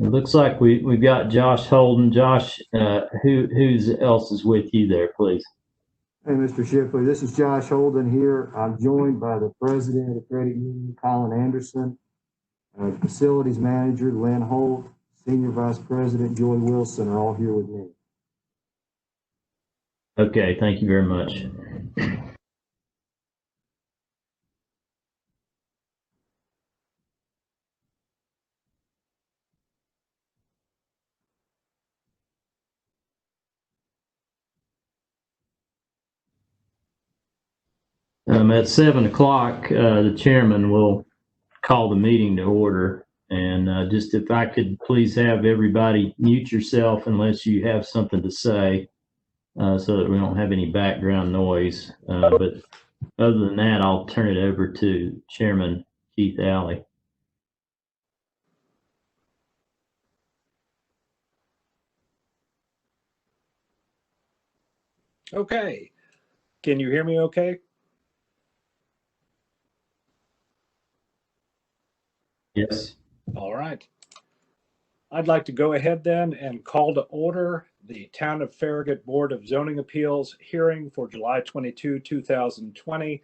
It looks like we've got Josh Holden. Josh, who's else is with you there, please? Hey, Mr. Shipley, this is Josh Holden here. I'm joined by the president of Credit Union, Colin Anderson, facilities manager, Lynn Holt, senior vice president, Joy Wilson, are all here with me. Okay, thank you very much. At 7 o'clock, the chairman will call the meeting to order. And just if I could please have everybody mute yourself unless you have something to say, so that we don't have any background noise. But other than that, I'll turn it over to Chairman Keith Alley. Okay. Can you hear me okay? Yes. All right. I'd like to go ahead then and call to order the Town of Farragut Board of Zoning Appeals hearing for July 22, 2020.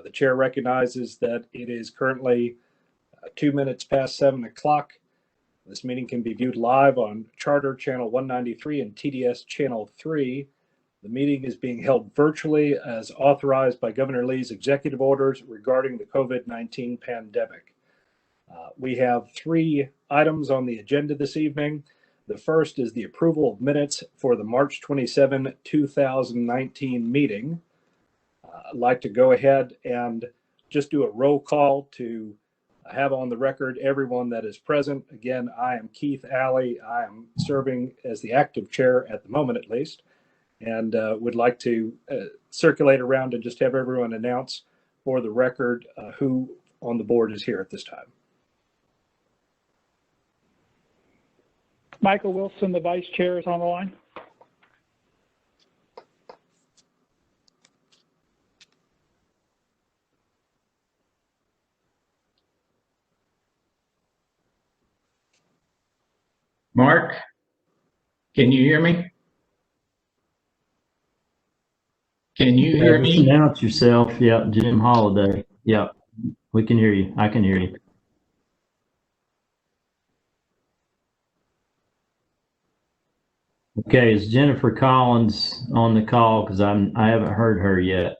The chair recognizes that it is currently 2 minutes past 7 o'clock. This meeting can be viewed live on Charter Channel 193 and TDS Channel 3. The meeting is being held virtually as authorized by Governor Lee's executive orders regarding the COVID-19 pandemic. We have 3 items on the agenda this evening. The first is the approval of minutes for the March 27, 2019 meeting. I'd like to go ahead and just do a roll call to have on the record everyone that is present. Again, I am Keith Alley. I am serving as the active chair at the moment, at least, and would like to circulate around and just have everyone announce for the record who on the board is here at this time. Michael Wilson, the vice chair, is on the line. Mark, can you hear me? Can you hear me? Just announce yourself. Yeah, Jim Holiday. Yeah, we can hear you. I can hear you. Okay, is Jennifer Collins on the call? Because I haven't heard her yet.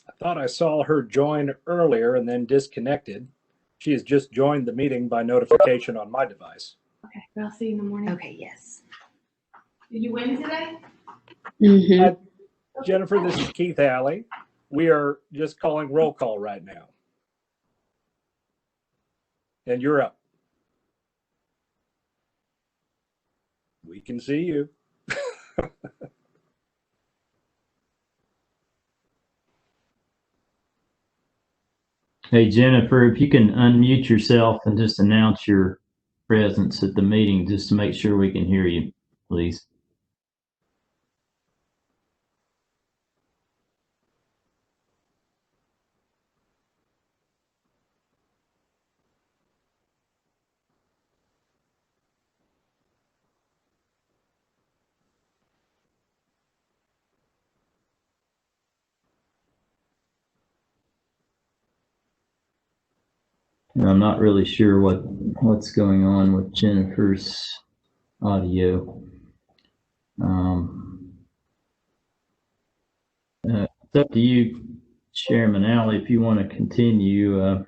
I thought I saw her join earlier and then disconnected. She has just joined the meeting by notification on my device. Okay, I'll see you in the morning. Okay, yes. Did you win today? Mm-hmm. Jennifer, this is Keith Alley. We are just calling roll call right now. And you're up. We can see you. Hey, Jennifer, if you can unmute yourself and just announce your presence at the meeting, just to make sure we can hear you, please. I'm not really sure what's going on with Jennifer's audio. It's up to you, Chairman Alley, if you want to continue.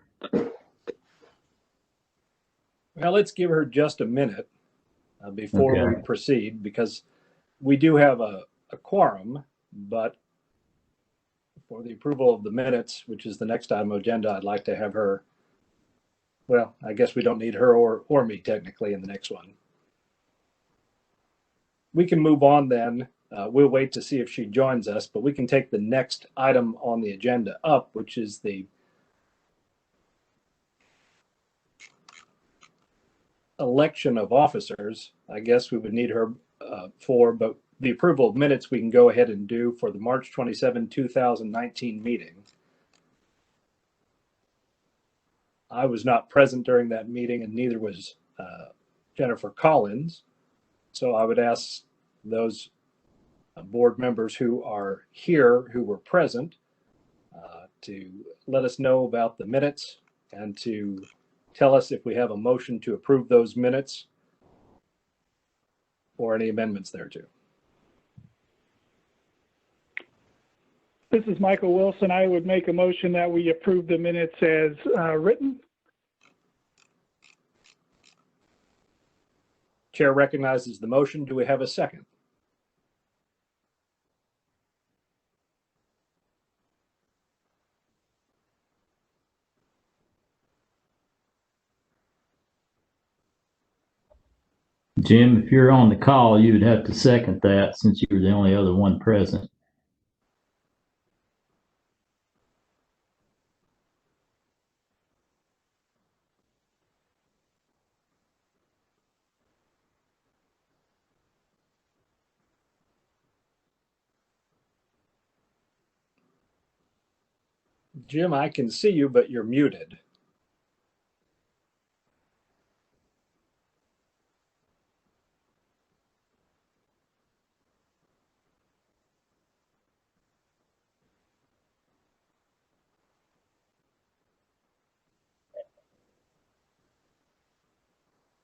Well, let's give her just a minute before we proceed, because we do have a quorum, but for the approval of the minutes, which is the next item of agenda, I'd like to have her. Well, I guess we don't need her or me technically in the next one. We can move on then. We'll wait to see if she joins us, but we can take the next item on the agenda up, which is the election of officers, I guess we would need her for, but the approval of minutes we can go ahead and do for the March 27, 2019 meeting. I was not present during that meeting, and neither was Jennifer Collins. So I would ask those board members who are here, who were present, to let us know about the minutes and to tell us if we have a motion to approve those minutes or any amendments thereto. This is Michael Wilson. I would make a motion that we approve the minutes as written. Chair recognizes the motion. Do we have a second? Jim, if you're on the call, you would have to second that since you were the only other one present. Jim, I can see you, but you're muted.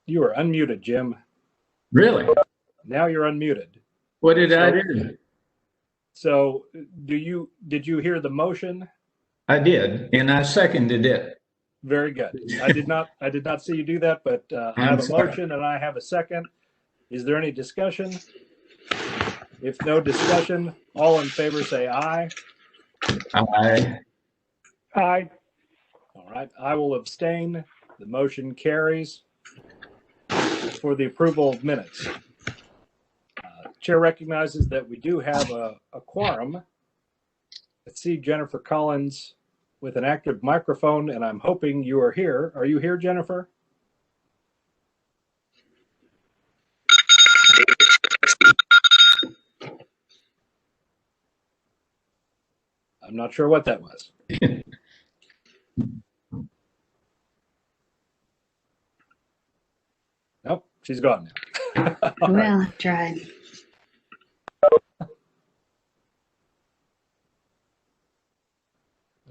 You are unmuted, Jim. Really? Now you're unmuted. What did I do? So did you hear the motion? I did, and I seconded it. Very good. I did not see you do that, but I have a motion and I have a second. Is there any discussion? If no discussion, all in favor say aye. Aye. Aye. All right, I will abstain. The motion carries for the approval of minutes. Chair recognizes that we do have a quorum. Let's see Jennifer Collins with an active microphone, and I'm hoping you are here. Are you here, Jennifer? I'm not sure what that was. Nope, she's gone now. Well, I've tried.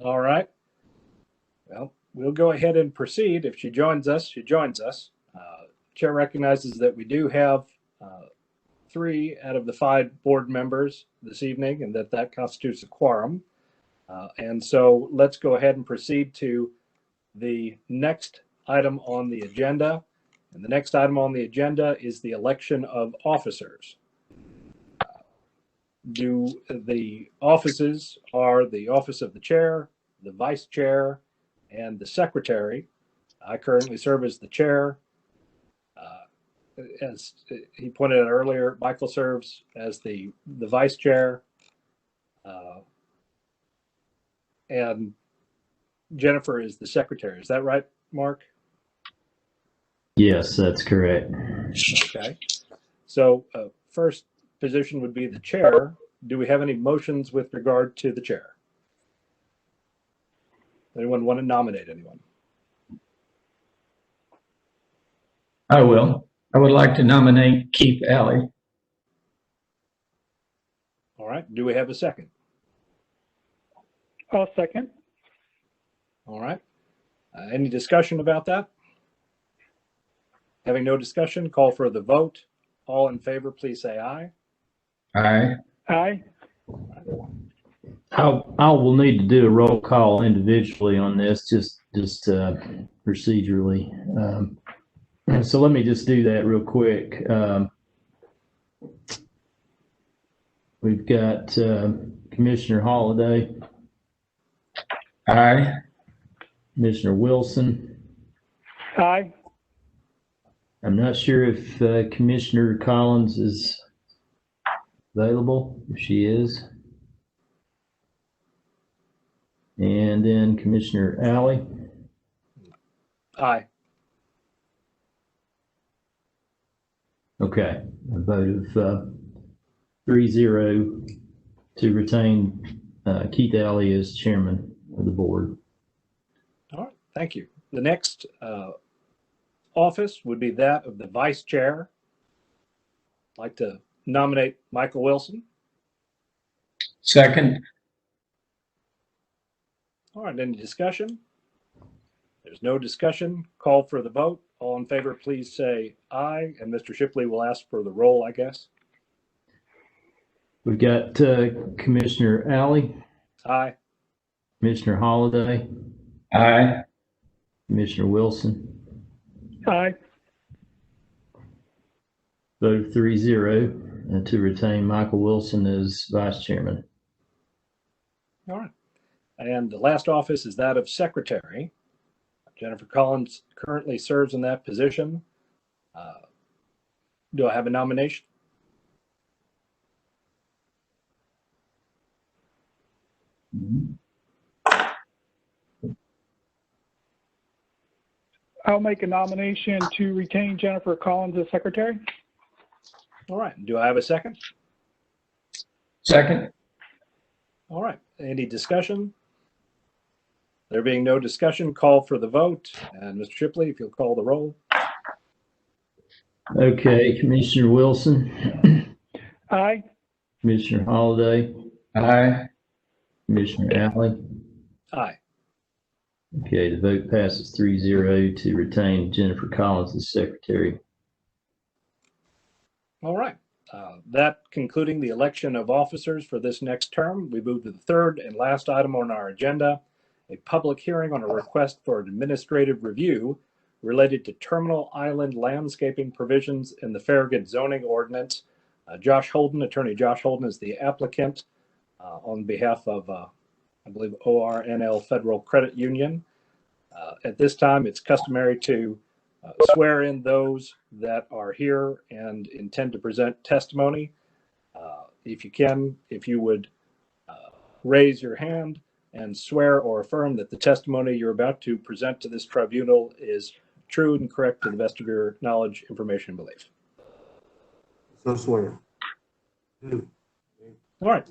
All right. Well, we'll go ahead and proceed. If she joins us, she joins us. Chair recognizes that we do have 3 out of the 5 board members this evening, and that constitutes a quorum. And so let's go ahead and proceed to the next item on the agenda. And the next item on the agenda is the election of officers. The offices are the office of the chair, the vice chair, and the secretary. I currently serve as the chair. As he pointed out earlier, Michael serves as the vice chair. And Jennifer is the secretary. Is that right, Mark? Yes, that's correct. Okay. So first position would be the chair. Do we have any motions with regard to the chair? Anyone want to nominate anyone? I will. I would like to nominate Keith Alley. All right. Do we have a second? I'll second. All right. Any discussion about that? Having no discussion, call for the vote. All in favor, please say aye. Aye. Aye. I will need to do a roll call individually on this, just procedurally. So let me just do that real quick. We've got Commissioner Holliday, Aye. Commissioner Wilson. Aye. I'm not sure if Commissioner Collins is available, if she is. And then Commissioner Alley. Aye. Okay, a vote of 3-0 to retain Keith Alley as chairman of the board. All right, thank you. The next office would be that of the vice chair. I'd like to nominate Michael Wilson. Second. All right, any discussion? There's no discussion. Call for the vote. All in favor, please say aye. And Mr. Shipley will ask for the roll, I guess. We've got Commissioner Alley, Aye. Commissioner Holliday, Aye. Commissioner Wilson. Aye. Vote of 3-0 to retain Michael Wilson as vice chairman. All right. And the last office is that of secretary. Jennifer Collins currently serves in that position. Do I have a nomination? I'll make a nomination to retain Jennifer Collins as secretary. All right. Do I have a second? Second. All right. Any discussion? There being no discussion, call for the vote. And Mr. Shipley, if you'll call the roll. Okay, Commissioner Wilson, Aye. Commissioner Holliday, Aye. Commissioner Alley. Aye. Okay, the vote passes 3-0 to retain Jennifer Collins as secretary. All right. That concluding the election of officers for this next term, we move to the third and last item on our agenda, a public hearing on a request for an administrative review related to terminal island landscaping provisions in the Farragut zoning ordinance. Josh Holden, Attorney Josh Holden, is the applicant on behalf of, I believe, ORNL Federal Credit Union. At this time, it's customary to swear in those that are here and intend to present testimony. If you would raise your hand and swear or affirm that the testimony you're about to present to this tribunal is true and correct to the best of your knowledge, information, and belief. So swear. All right.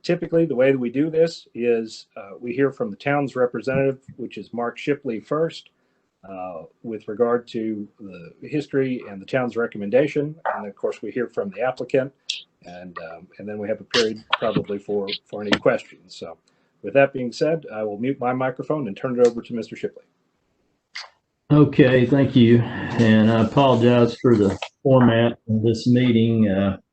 Typically, the way that we do this is we hear from the town's representative, which is Mark Shipley first, with regard to the history and the town's recommendation. And of course, we hear from the applicant, and then we have a period probably for any questions. So with that being said, I will mute my microphone and turn it over to Mr. Shipley. Okay, thank you. And I apologize for the format of this meeting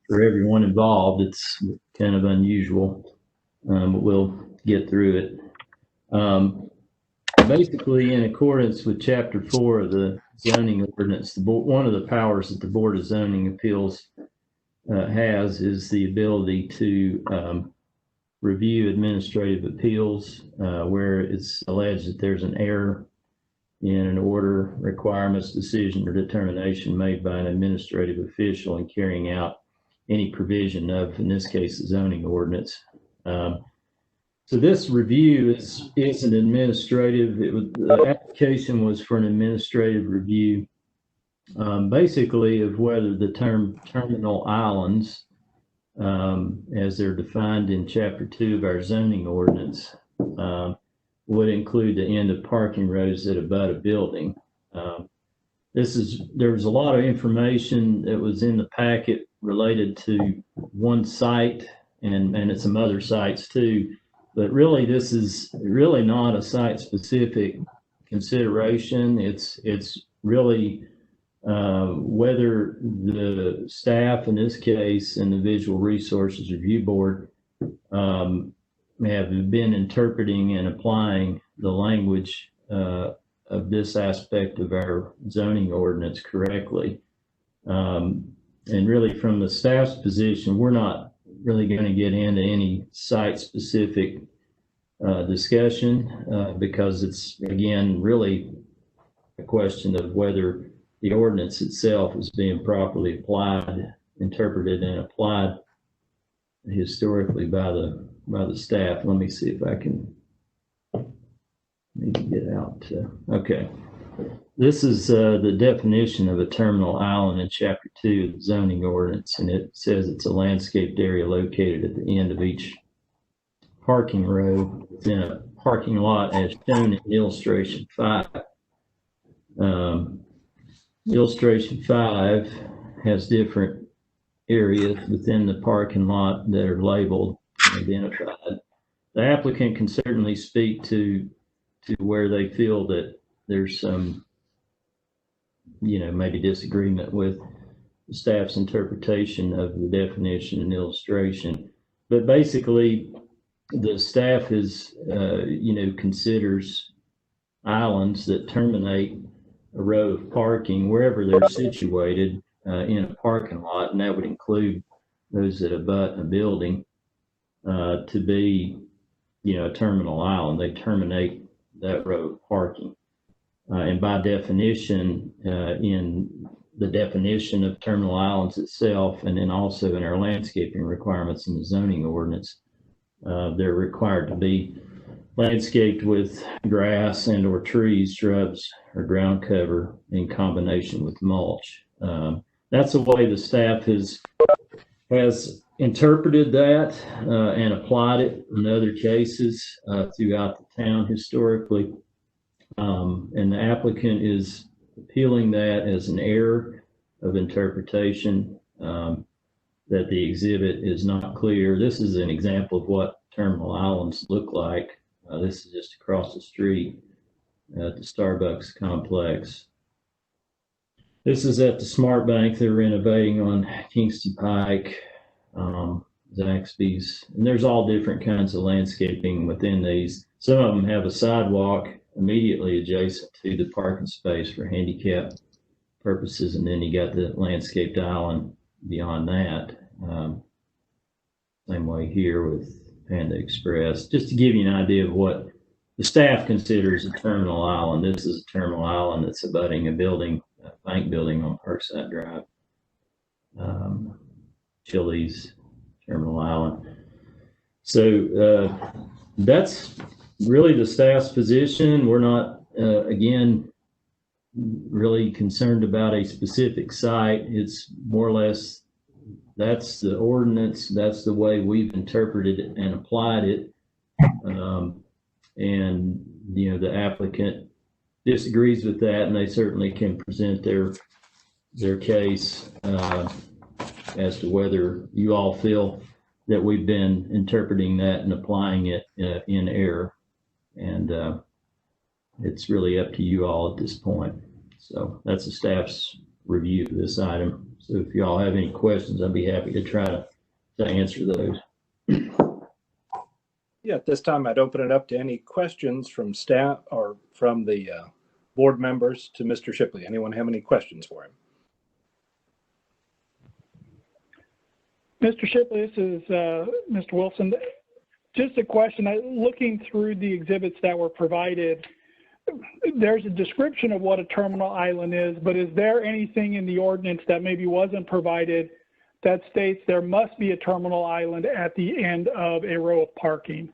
for everyone involved. It's kind of unusual, but we'll get through it. Basically, in accordance with Chapter 4 of the zoning ordinance, one of the powers that the Board of Zoning Appeals has is the ability to review administrative appeals where it's alleged that there's an error in an order, requirements, decision, or determination made by an administrative official in carrying out any provision of, in this case, the zoning ordinance. So this review is an administrative, the application was for an administrative review, basically of whether the term terminal islands, as they're defined in Chapter 2 of our zoning ordinance, would include the end of parking roads that abut a building. There was a lot of information that was in the packet related to one site and some other sites too. But really, this is really not a site-specific consideration. It's really whether the staff, in this case, and the Visual Resources Review Board have been interpreting and applying the language of this aspect of our zoning ordinance correctly. And really, from the staff's position, we're not really going to get into any site-specific discussion because it's, again, really a question of whether the ordinance itself is being properly applied, interpreted, and applied historically by the staff. Let me see if I can maybe get out. Okay. This is the definition of a terminal island in Chapter 2 of the zoning ordinance, and it says it's a landscaped area located at the end of each parking row within a parking lot as shown in illustration 5. Illustration 5 has different areas within the parking lot that are labeled and identified. The applicant can certainly speak to where they feel that there's some, maybe disagreement with the staff's interpretation of the definition and illustration. But basically, the staff is, considers islands that terminate a row of parking wherever they're situated in a parking lot, and that would include those that abut a building, to be, a terminal island. They terminate that row of parking. And by definition, in the definition of terminal islands itself, and then also in our landscaping requirements in the zoning ordinance, they're required to be landscaped with grass and or trees, shrubs, or ground cover in combination with mulch. That's the way the staff has interpreted that and applied it in other cases throughout the town historically. And the applicant is appealing that as an error of interpretation, that the exhibit is not clear. This is an example of what terminal islands look like. This is just across the street at the Starbucks complex. This is at the Smart Bank they're renovating on Kingston Pike, Zaxby's, and there's all different kinds of landscaping within these. Some of them have a sidewalk immediately adjacent to the parking space for handicap purposes, and then you got the landscaped island beyond that. Same way here with Panda Express. Just to give you an idea of what the staff considers a terminal island, this is a terminal island that's abutting a building, a bank building on Parkside Drive. Chili's, terminal island. So that's really the staff's position. We're not, again, really concerned about a specific site. It's more or less, that's the ordinance, that's the way we've interpreted it and applied it. And, the applicant disagrees with that, and they certainly can present their case as to whether you all feel that we've been interpreting that and applying it in error. And it's really up to you all at this point. So that's the staff's review of this item. So if you all have any questions, I'd be happy to try to answer those. Yeah, at this time, I'd open it up to any questions from staff or from the board members to Mr. Shipley. Anyone have any questions for him? Mr. Shipley, this is Mr. Wilson. Just a question. Looking through the exhibits that were provided, there's a description of what a terminal island is, but is there anything in the ordinance that maybe wasn't provided that states there must be a terminal island at the end of a row of parking?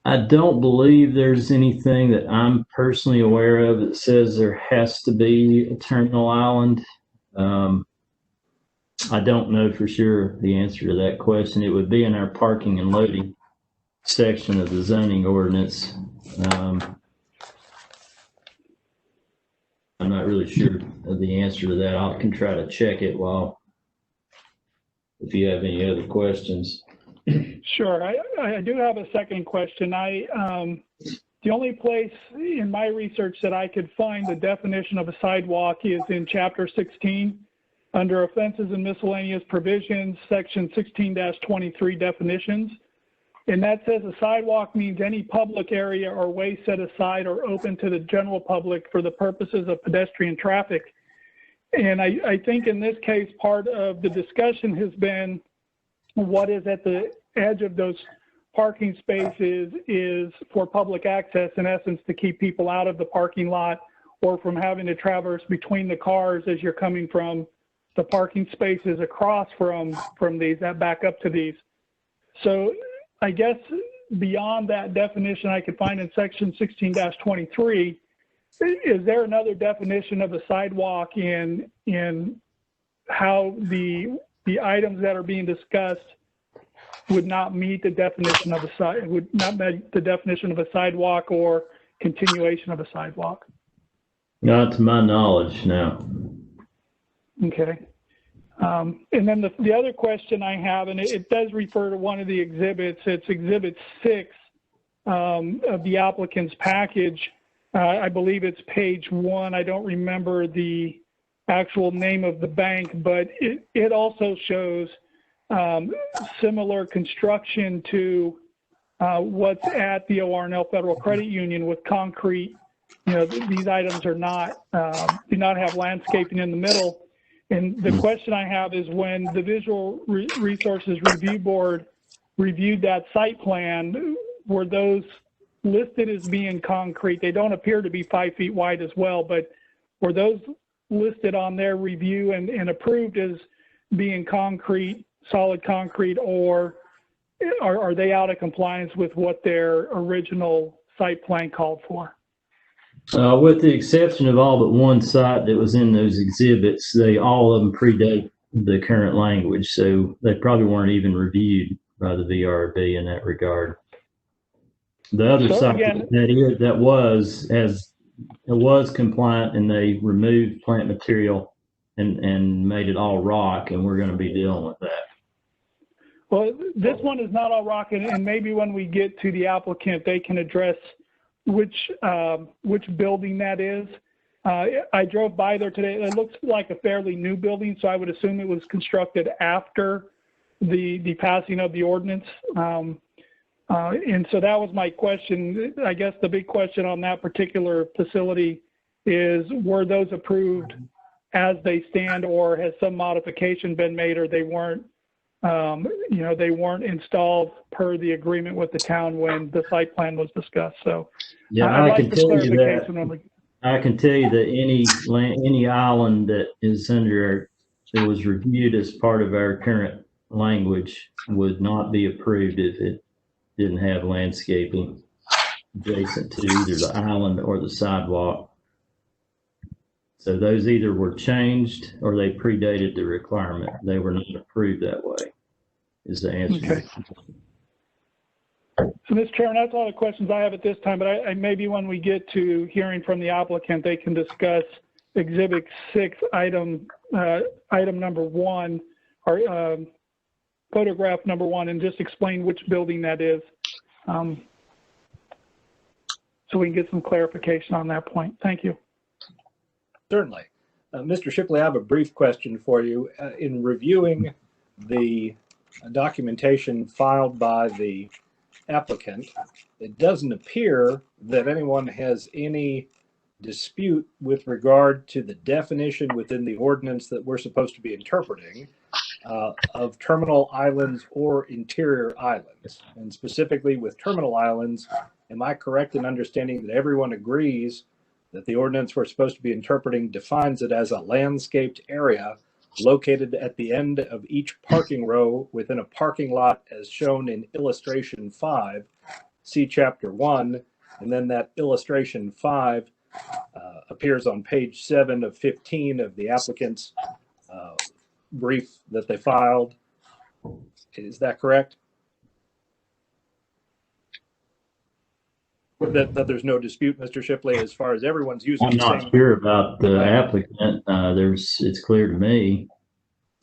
I don't believe there's anything that I'm personally aware of that says there has to be a terminal island. I don't know for sure the answer to that question. It would be in our parking and loading section of the zoning ordinance. I'm not really sure of the answer to that. I can try to check it if you have any other questions. Sure. I do have a second question. The only place in my research that I could find the definition of a sidewalk is in Chapter 16 under Offenses and Miscellaneous Provisions, Section 16-23 definitions. And that says a sidewalk means any public area or way set aside or open to the general public for the purposes of pedestrian traffic. And I think in this case, part of the discussion has been what is at the edge of those parking spaces is for public access, in essence, to keep people out of the parking lot or from having to traverse between the cars as you're coming from the parking spaces across from these that back up to these. So I guess beyond that definition I could find in section 16-23, is there another definition of a sidewalk in how the items that are being discussed would not meet the definition of would not meet the definition of a sidewalk or continuation of a sidewalk? Not to my knowledge, no. Okay. And then the other question I have, and it does refer to one of the exhibits, it's Exhibit 6 of the applicant's package. I believe it's page 1. I don't remember the actual name of the bank, but it also shows similar construction to what's at the ORNL Federal Credit Union with concrete. You know, these items are not, do not have landscaping in the middle. And the question I have is, when the Visual Resources Review Board reviewed that site plan, were those listed as being concrete? They don't appear to be 5 feet wide as well, but were those listed on their review and approved as being concrete, solid concrete, or are they out of compliance with what their original site plan called for? With the exception of all but one site that was in those exhibits, all of them predate the current language, so they probably weren't even reviewed by the VRB in that regard. The other site that was compliant, and they removed plant material and made it all rock, and we're going to be dealing with that. Well, this one is not all rock, and maybe when we get to the applicant, they can address which building that is. I drove by there today. It looks like a fairly new building, so I would assume it was constructed after the passing of the ordinance. And so that was my question. I guess the big question on that particular facility is, were those approved as they stand, or has some modification been made, or they weren't, they weren't installed per the agreement with the town when the site plan was discussed? So yeah, I can tell you that. I can tell you that any island that is that was reviewed as part of our current language would not be approved if it didn't have landscaping adjacent to either the island or the sidewalk. So those either were changed or they predated the requirement. They were not approved that way, is the answer. Okay. So, Mr. Chairman, that's all the questions I have at this time, but I maybe when we get to hearing from the applicant, they can discuss Exhibit 6, item number 1, or photograph number 1, and just explain which building that is, so we can get some clarification on that point. Thank you. Certainly. Mr. Shipley, I have a brief question for you. In reviewing the documentation filed by the applicant, it doesn't appear that anyone has any dispute with regard to the definition within the ordinance that we're supposed to be interpreting of terminal islands or interior islands. And specifically with terminal islands, am I correct in understanding that everyone agrees that the ordinance we're supposed to be interpreting defines it as a landscaped area located at the end of each parking row within a parking lot as shown in illustration 5, see chapter 1, and then that illustration 5 appears on page 7 of 15 of the applicant's brief that they filed. Is that correct? That there's no dispute, Mr. Shipley, as far as everyone's using. I'm not sure about the applicant. It's clear to me.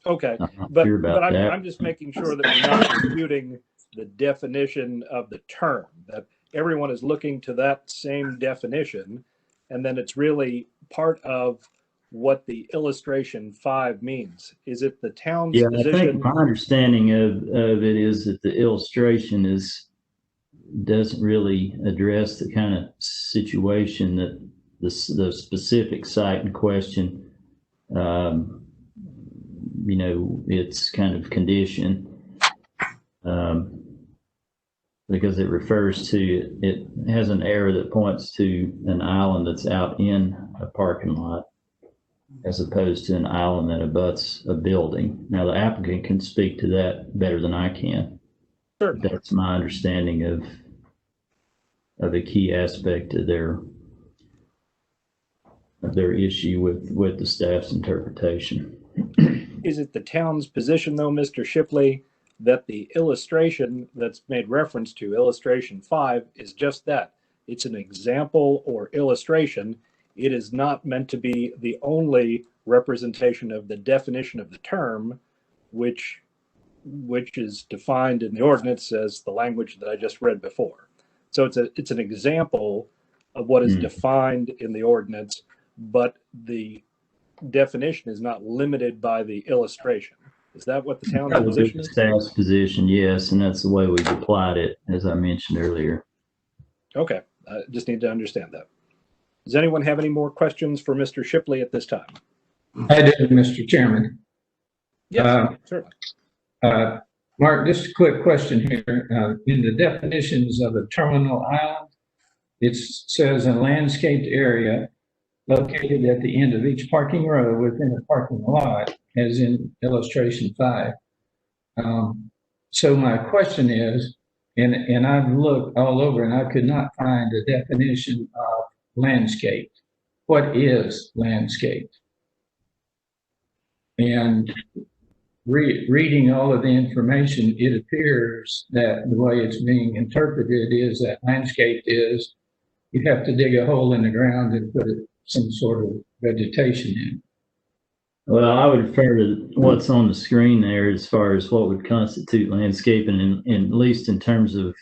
Okay, but I'm just making sure that we're not disputing the definition of the term, that everyone is looking to that same definition, and then it's really part of what the illustration 5 means. Is it the town's position? I think my understanding of it is that the illustration doesn't really address the kind of situation that the specific site in question, its kind of condition, because it refers to, it has an arrow that points to an island that's out in a parking lot as opposed to an island that abuts a building. Now, the applicant can speak to that better than I can. Certainly. That's my understanding of a key aspect of their issue with the staff's interpretation. Is it the town's position, though, Mr. Shipley, that the illustration that's made reference to, illustration 5, is just that? It's an example or illustration. It is not meant to be the only representation of the definition of the term, which is defined in the ordinance as the language that I just read before. So it's an example of what is defined in the ordinance, but the definition is not limited by the illustration. Is that what the town's That would be position the is? staff's position, yes, and that's the way we've applied it, as I mentioned earlier. Okay, I just need to understand that. Does anyone have any more questions for Mr. Shipley at this time? I do, Mr. Chairman. Yes, certainly. Mark, just a quick question here. In the definitions of a terminal island, it says a landscaped area located at the end of each parking row within a parking lot, as in illustration 5. So my question is, and I've looked all over and I could not find a definition of landscaped. What is landscaped? And reading all of the information, it appears that the way it's being interpreted is that landscaped is you have to dig a hole in the ground and put some sort of vegetation in. Well, I would refer to what's on the screen there as far as what would constitute landscaping, and at least in terms of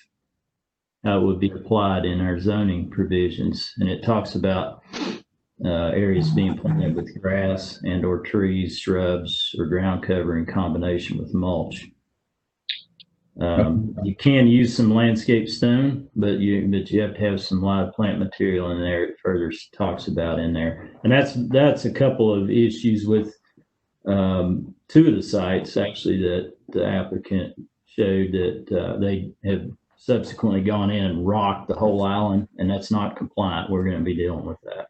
how it would be applied in our zoning provisions. And it talks about areas being planted with grass and or trees, shrubs, or ground cover in combination with mulch. You can use some landscape stone, but you have to have some live plant material in there. It further talks about in there, and that's a couple of issues with 2 of the sites actually that the applicant showed that they have subsequently gone in and rocked the whole island, and that's not compliant. We're going to be dealing with that.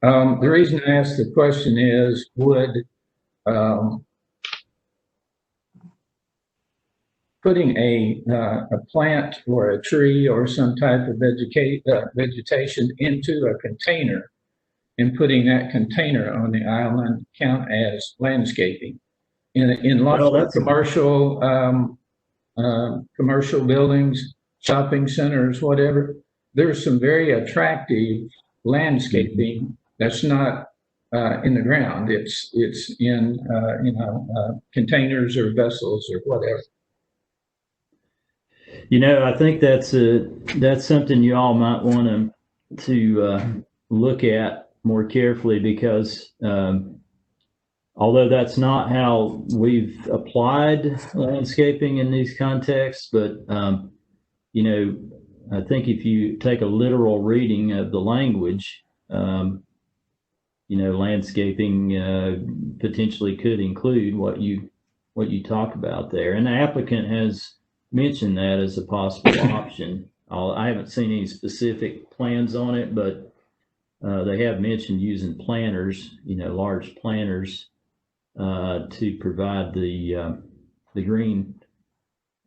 The reason I asked the question is, would putting a plant or a tree or some type of vegetation into a container and putting that container on the island count as landscaping? In lots of commercial buildings, shopping centers, whatever, there's some very attractive landscaping that's not in the ground. It's in containers or vessels or whatever. I think that's something you all might want to look at more carefully, because although that's not how we've applied landscaping in these contexts, but I think if you take a literal reading of the language, landscaping potentially could include what you talk about there, and the applicant has mentioned that as a possible option. I haven't seen any specific plans on it, but they have mentioned using planters, large planters, to provide the green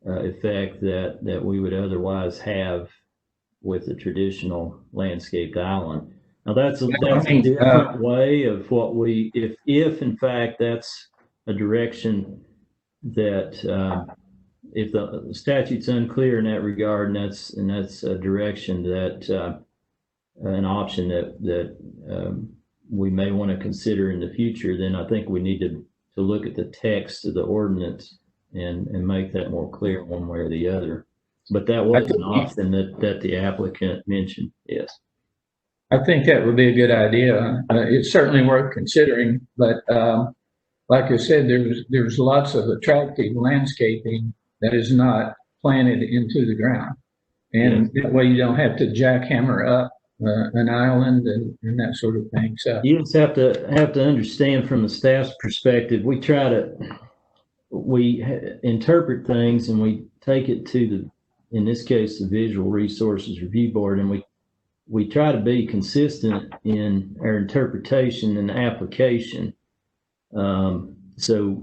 effect that we would otherwise have with a traditional landscaped island. Now that's a different way of what we, if in fact that's a direction that if the statute's unclear in that regard, and that's a direction that an option that we may want to consider in the future, then I think we need to look at the text of the ordinance and make that more clear one way or the other. But that was an option that the applicant mentioned. Yes, I think that would be a good idea. It's certainly worth considering, but like I said, there's lots of attractive landscaping that is not planted into the ground, and that way you don't have to jackhammer up an island and that sort of thing. So you just have to understand from the staff's perspective, we interpret things and we take it to in this case, the Visual Resources Review Board, and we try to be consistent in our interpretation and application. So,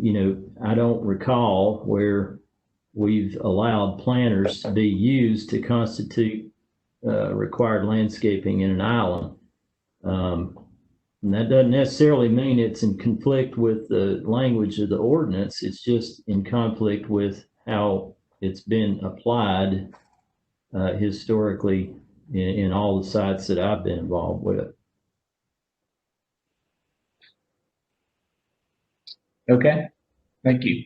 I don't recall where we've allowed planters to be used to constitute required landscaping in an island. And that doesn't necessarily mean it's in conflict with the language of the ordinance. It's just in conflict with how it's been applied historically in all the sites that I've been involved with. Okay, thank you.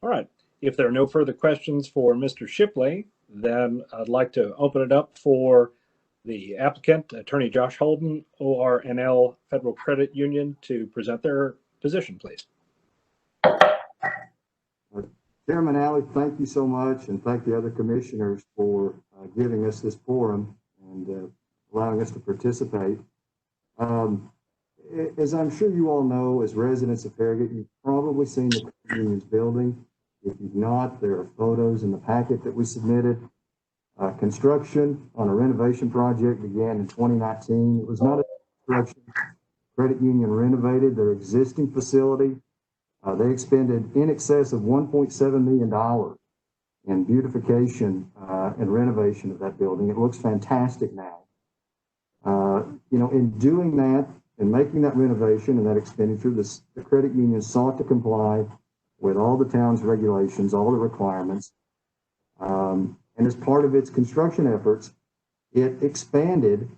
All right. If there are no further questions for Mr. Shipley, then I'd like to open it up for the applicant, Attorney Josh Holden, ORNL Federal Credit Union, to present their position, please. Chairman Alley, thank you so much, and thank the other commissioners for giving us this forum and allowing us to participate. As I'm sure you all know, as residents of Farragut, you've probably seen the credit union's building. If you've not, there are photos in the packet that we submitted. Construction on a renovation project began in 2019. It was not a construction. Credit union renovated their existing facility. They expended in excess of $1.7 million in beautification and renovation of that building. It looks fantastic now. You know, in doing that and making that renovation and that expenditure, the credit union sought to comply with all the town's regulations, all the requirements. And as part of its construction efforts, it expanded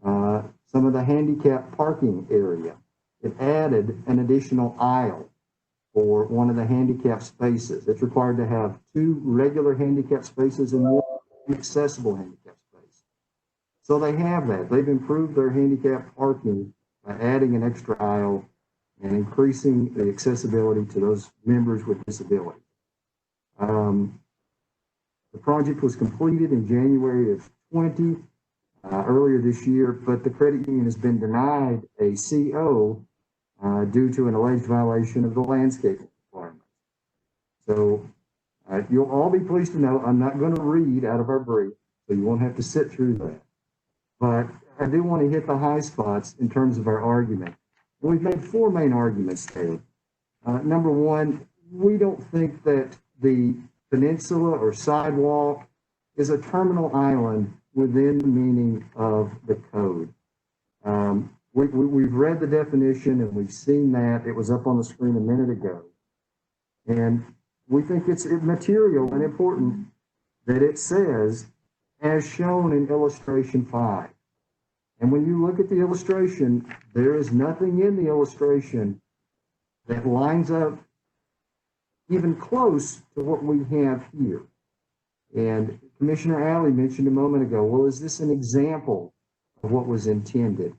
some of the handicapped parking area. It added an additional aisle for one of the handicapped spaces. It's required to have 2 regular handicapped spaces and 1 accessible handicapped space. So they have that. They've improved their handicapped parking by adding an extra aisle and increasing the accessibility to those members with disabilities. The project was completed in January of 20, earlier this year, but the credit union has been denied a CO due to an alleged violation of the landscaping requirements. So you'll all be pleased to know I'm not going to read out of our brief, so you won't have to sit through that. But I do want to hit the high spots in terms of our argument. And we've made 4 main arguments there. Number 1, we don't think that the peninsula or sidewalk is a terminal island within the meaning of the code. We've read the definition and we've seen that. It was up on the screen a minute ago. And we think it's material and important that it says, as shown in illustration 5. And when you look at the illustration, there is nothing in the illustration that lines up even close to what we have here. And Commissioner Alley mentioned a moment ago, well, is this an example of what was intended?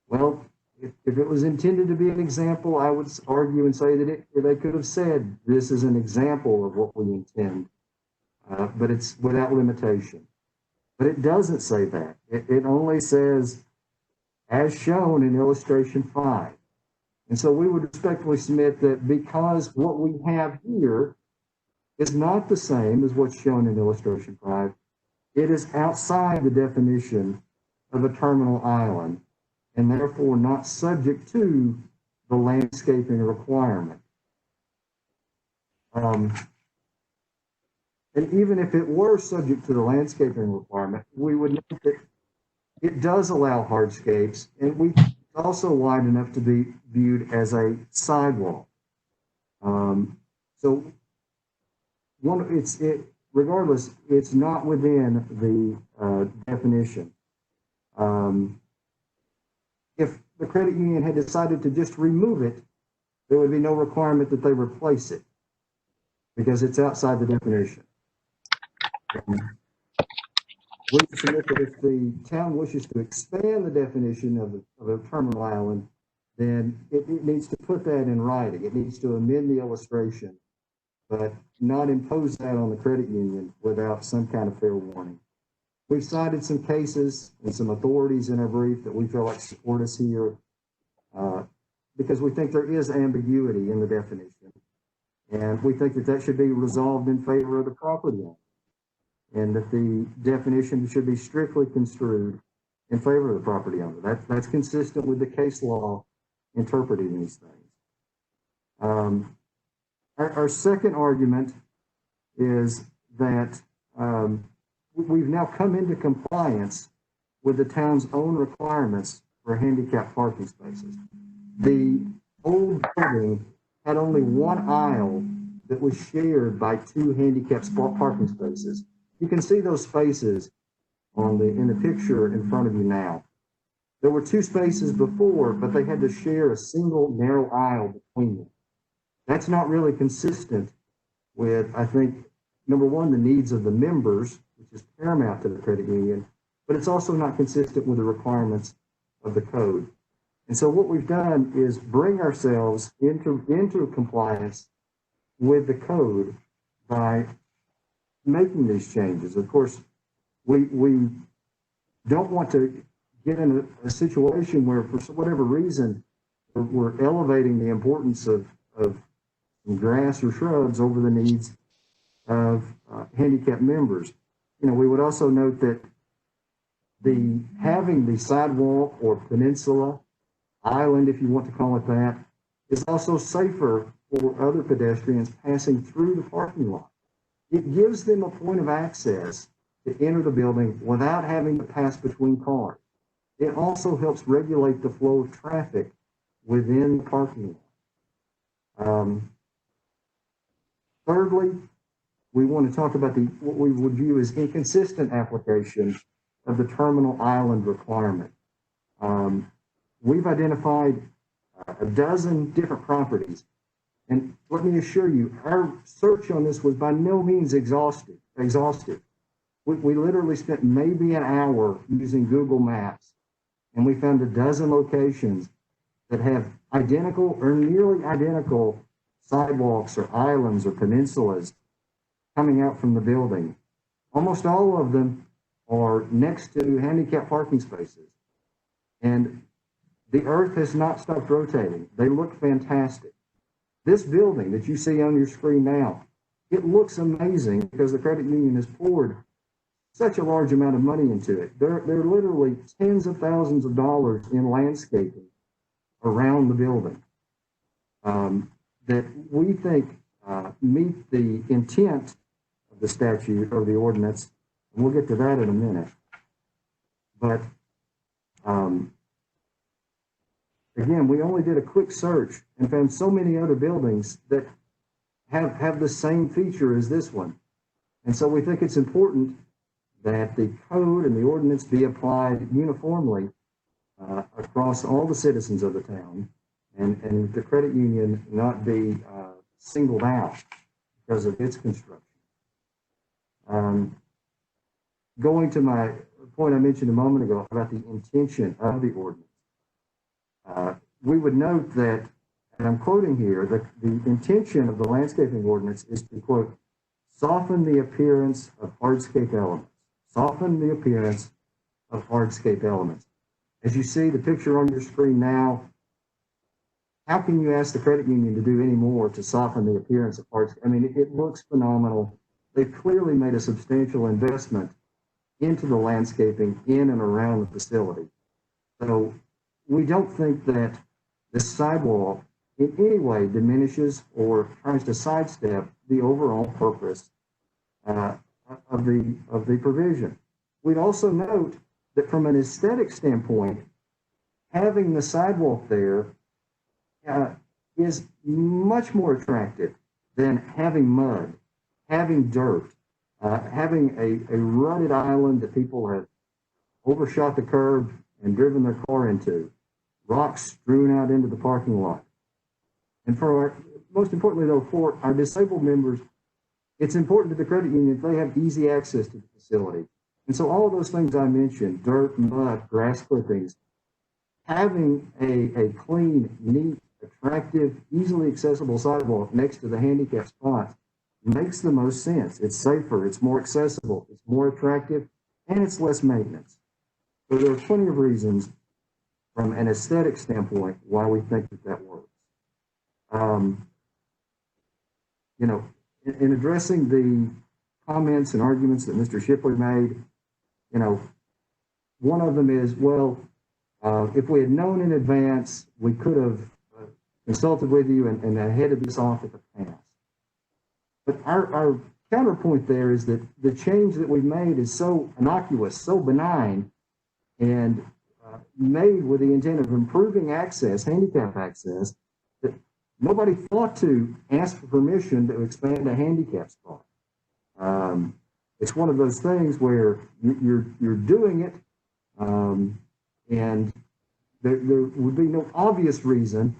Well, if it was intended to be an example, I would argue and say that they could have said this is an example of what we intend, but it's without limitation. But it doesn't say that. It only says, as shown in illustration 5. And so we would respectfully submit that because what we have here is not the same as what's shown in illustration 5, it is outside the definition of a terminal island and therefore not subject to the landscaping requirement. And even if it were subject to the landscaping requirement, we would note that it does allow hardscapes, and we also wide enough to be viewed as a sidewalk. So regardless, it's not within the definition. If the credit union had decided to just remove it, there would be no requirement that they replace it because it's outside the definition. We submit that if the town wishes to expand the definition of a terminal island, then it needs to put that in writing. It needs to amend the illustration, but not impose that on the credit union without some kind of fair warning. We've cited some cases and some authorities in our brief that we feel like support us here because we think there is ambiguity in the definition. And we think that that should be resolved in favor of the property owner, and that the definition should be strictly construed in favor of the property owner. That's consistent with the case law interpreting these things. Our second argument is that we've now come into compliance with the town's own requirements for handicap parking spaces. The old building had only one aisle that was shared by two handicap parking spaces. You can see those spaces in the picture in front of you now. There were two spaces before, but they had to share a single narrow aisle between them. That's not really consistent with, I think, number one, the needs of the members, which is paramount to the credit union, but it's also not consistent with the requirements of the code. And so what we've done is bring ourselves into compliance with the code by making these changes. Of course, we don't want to get in a situation where, for whatever reason, we're elevating the importance of grass or shrubs over the needs of handicapped members. We would also note that having the sidewalk or peninsula, island, if you want to call it that, is also safer for other pedestrians passing through the parking lot. It gives them a point of access to enter the building without having to pass between cars. It also helps regulate the flow of traffic within the parking lot. Thirdly, we want to talk about what we would view as inconsistent application of the terminal island requirement. We've identified a dozen different properties, and let me assure you, our search on this was by no means exhaustive. We literally spent maybe an hour using Google Maps, and we found a dozen locations that have identical or nearly identical sidewalks or islands or peninsulas coming out from the building. Almost all of them are next to handicap parking spaces. And the earth has not stopped rotating. They look fantastic. This building that you see on your screen now, it looks amazing because the credit union has poured such a large amount of money into it. There are literally tens of thousands of dollars in landscaping around the building that we think meet the intent of the statute or the ordinance, and we'll get to that in a minute. But again, we only did a quick search and found so many other buildings that have the same feature as this one. And so we think it's important that the code and the ordinance be applied uniformly across all the citizens of the town, and the credit union not be singled out because of its construction. Going to my point I mentioned a moment ago about the intention of the ordinance, we would note that, and I'm quoting here, that the intention of the landscaping ordinance is to, quote, soften the appearance of hardscape elements. Soften the appearance of hardscape elements. As you see the picture on your screen now, how can you ask the credit union to do any more to soften the appearance of hardscape? I mean, it looks phenomenal. They've clearly made a substantial investment into the landscaping in and around the facility. So we don't think that this sidewalk in any way diminishes or tries to sidestep the overall purpose of the provision. We'd also note that from an aesthetic standpoint, having the sidewalk there is much more attractive than having mud, having dirt, having a rutted island that people have overshot the curb and driven their car into, rocks strewn out into the parking lot. And most importantly though, for our disabled members, it's important to the credit union that they have easy access to the facility. And so all of those things I mentioned, dirt, mud, grass clippings, having a clean, neat, attractive, easily accessible sidewalk next to the handicap spots makes the most sense. It's safer, it's more accessible, it's more attractive, and it's less maintenance. So there are plenty of reasons from an aesthetic standpoint why we think that works. In addressing the comments and arguments that Mr. Shipley made, one of them is, well, if we had known in advance, we could have consulted with you and headed this off at the pass. But our counterpoint there is that the change that we've made is so innocuous, so benign, and made with the intent of improving access, handicap access, that nobody thought to ask for permission to expand a handicap spot. It's one of those things where you're doing it, and there would be no obvious reason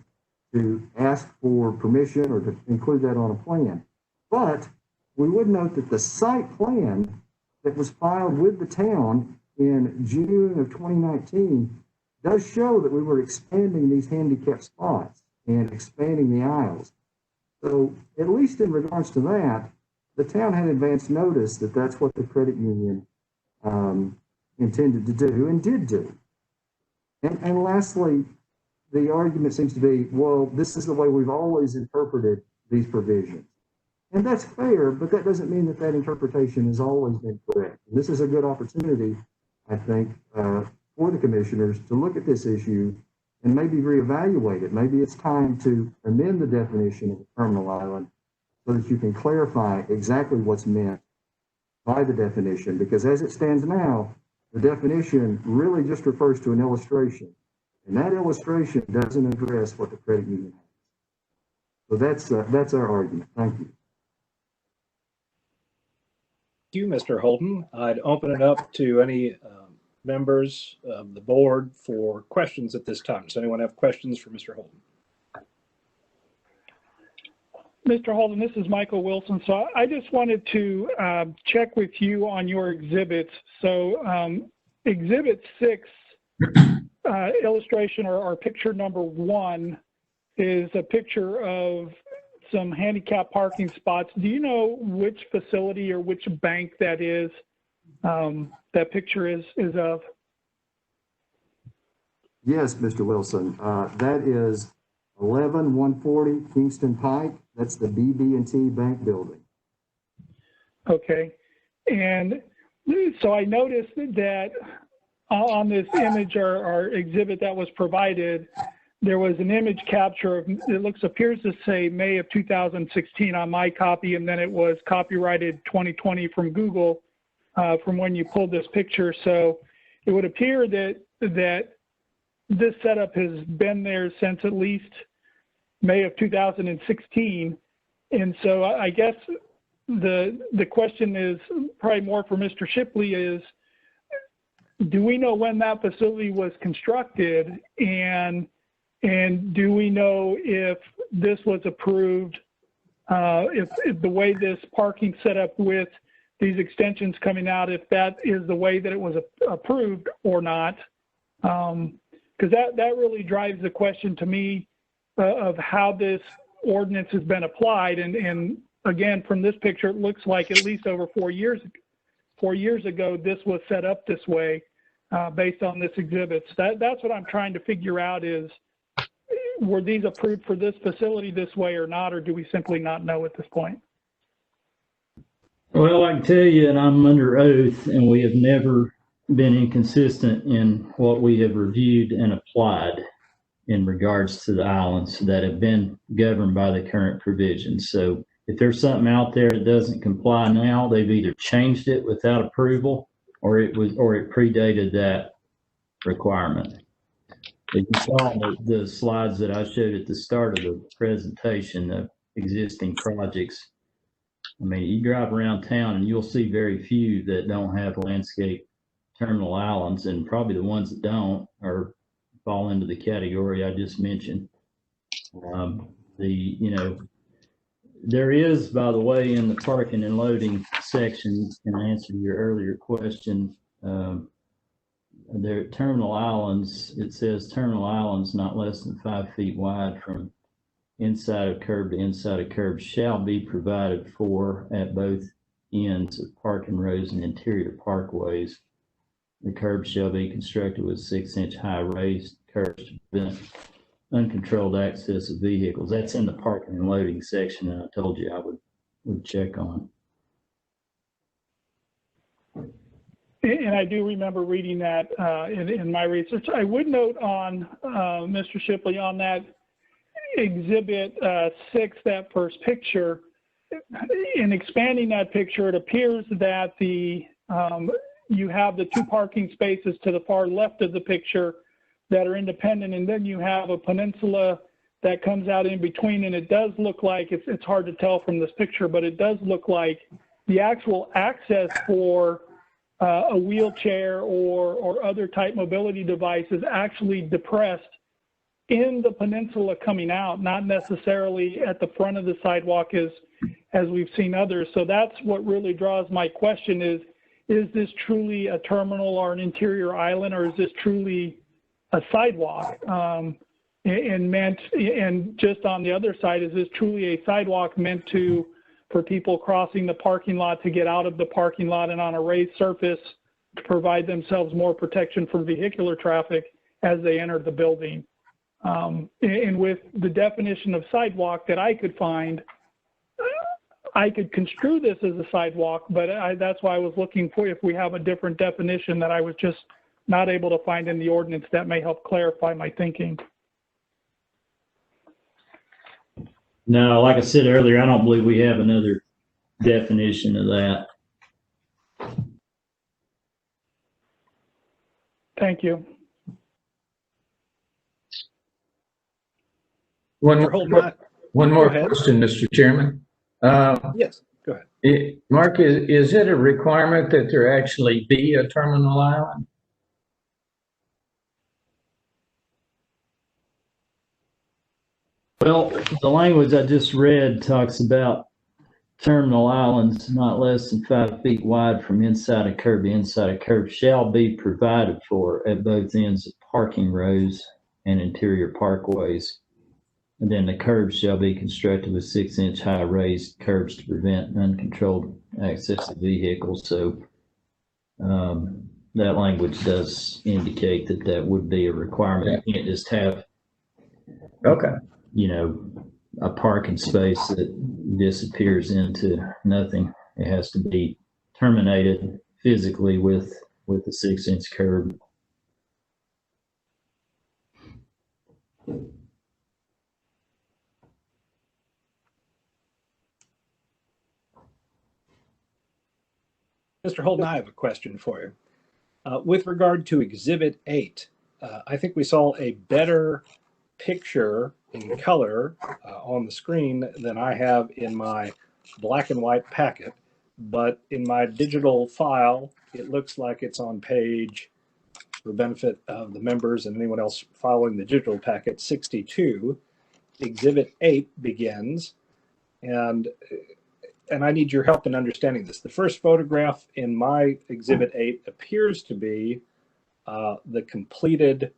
to ask for permission or to include that on a plan. But we would note that the site plan that was filed with the town in June of 2019 does show that we were expanding these handicap spots and expanding the aisles. So at least in regards to that, the town had advance notice that that's what the credit union intended to do and did do. And lastly, the argument seems to be, well, this is the way we've always interpreted these provisions. And that's fair, but that doesn't mean that that interpretation has always been correct. And this is a good opportunity, I think, for the commissioners to look at this issue and maybe reevaluate it. Maybe it's time to amend the definition of a terminal island so that you can clarify exactly what's meant by the definition, because as it stands now, the definition really just refers to an illustration, and that illustration doesn't address what the credit union has. So that's our argument. Thank you. Thank you, Mr. Holden. I'd open it up to any members of the board for questions at this time. Does anyone have questions for Mr. Holden? Mr. Holden, this is Michael Wilson. So I just wanted to check with you on your exhibits. So Exhibit 6, illustration or picture number 1 is a picture of some handicap parking spots. Do you know which facility or which bank that is, that picture is of? Yes, Mr. Wilson. That is 11140 Kingston Pike. That's the BB&T Bank building. Okay. And so I noticed that on this image or exhibit that was provided, there was an image capture of, it appears to say May of 2016 on my copy, and then it was copyrighted 2020 from Google from when you pulled this picture. So it would appear that this setup has been there since at least May of 2016. And so I guess the question is probably more for Mr. Shipley is, do we know when that facility was constructed, and do we know if this was approved, if the way this parking set up with these extensions coming out, if that is the way that it was approved or not? Because that really drives the question to me of how this ordinance has been applied. And again, from this picture, it looks like at least over 4 years ago, this was set up this way based on this exhibit. So that's what I'm trying to figure out is, were these approved for this facility this way or not, or do we simply not know at this point? Well, I can tell you, and I'm under oath, and we have never been inconsistent in what we have reviewed and applied in regards to the islands that have been governed by the current provisions. So if there's something out there that doesn't comply now, they've either changed it without approval or it predated that requirement. If you saw the slides that I showed at the start of the presentation of existing projects, I mean, you drive around town and you'll see very few that don't have landscape terminal islands, and probably the ones that don't fall into the category I just mentioned. There is, by the way, in the parking and loading section, in answer to your earlier question, there terminal islands, it says terminal islands not less than 5 feet wide from inside of curb to inside of curb shall be provided for at both ends of parking rows and interior parkways. The curb shall be constructed with 6-inch high raised curbs to prevent uncontrolled access of vehicles. That's in the parking and loading section that I told you I would check on. And I do remember reading that in my research. I would note on, Mr. Shipley, on that exhibit 6, that first picture, in expanding that picture, it appears that you have the two parking spaces to the far left of the picture that are independent, and then you have a peninsula that comes out in between, and it does look like, it's hard to tell from this picture, but it does look like the actual access for a wheelchair or other type mobility device is actually depressed in the peninsula coming out, not necessarily at the front of the sidewalk as we've seen others. So that's what really draws my question is this truly a terminal or an interior island, or is this truly a sidewalk? And just on the other side, is this truly a sidewalk meant for people crossing the parking lot to get out of the parking lot and on a raised surface to provide themselves more protection from vehicular traffic as they enter the building? And with the definition of sidewalk that I could find, I could construe this as a sidewalk, but that's why I was looking for if we have a different definition that I was just not able to find in the ordinance that may help clarify my thinking. No, like I said earlier, I don't believe we have another definition of that. Thank you. One more question, Mr. Chairman. Yes, go ahead. Mark, is it a requirement that there actually be a terminal island? Well, the language I just read talks about terminal islands not less than 5 feet wide from inside a curb to inside a curb shall be provided for at both ends of parking rows and interior parkways. And then the curbs shall be constructed with 6-inch high raised curbs to prevent uncontrolled access of vehicles. So that language does indicate that that would be a requirement. You can't just have, you know, a parking space that disappears into nothing. It has to be terminated physically with a 6-inch curb. Mr. Holden, I have a question for you. With regard to Exhibit 8, I think we saw a better picture in color on the screen than I have in my black and white packet, but in my digital file, it looks like it's on page, for benefit of the members and anyone else following the digital packet, 62. Exhibit 8 begins, and I need your help in understanding this. The first photograph in my Exhibit 8 appears to be the completed,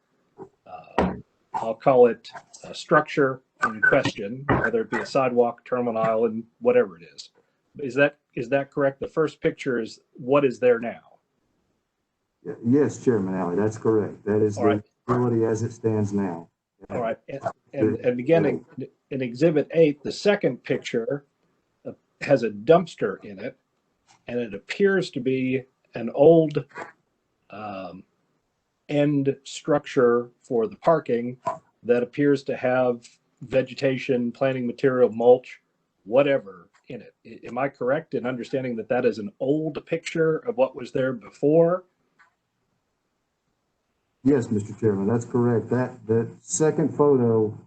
I'll call it a structure in question, whether it be a sidewalk, terminal island, whatever it is. Is that correct? The first picture is what is there now? Yes, Chairman Alley, that's correct. That is the facility as it stands now. All right. And beginning in Exhibit 8, the second picture has a dumpster in it, and it appears to be an old end structure for the parking that appears to have vegetation, planting material, mulch, whatever in it. Am I correct in understanding that that is an old picture of what was there before? Yes, Mr. Chairman, that's correct. That second photo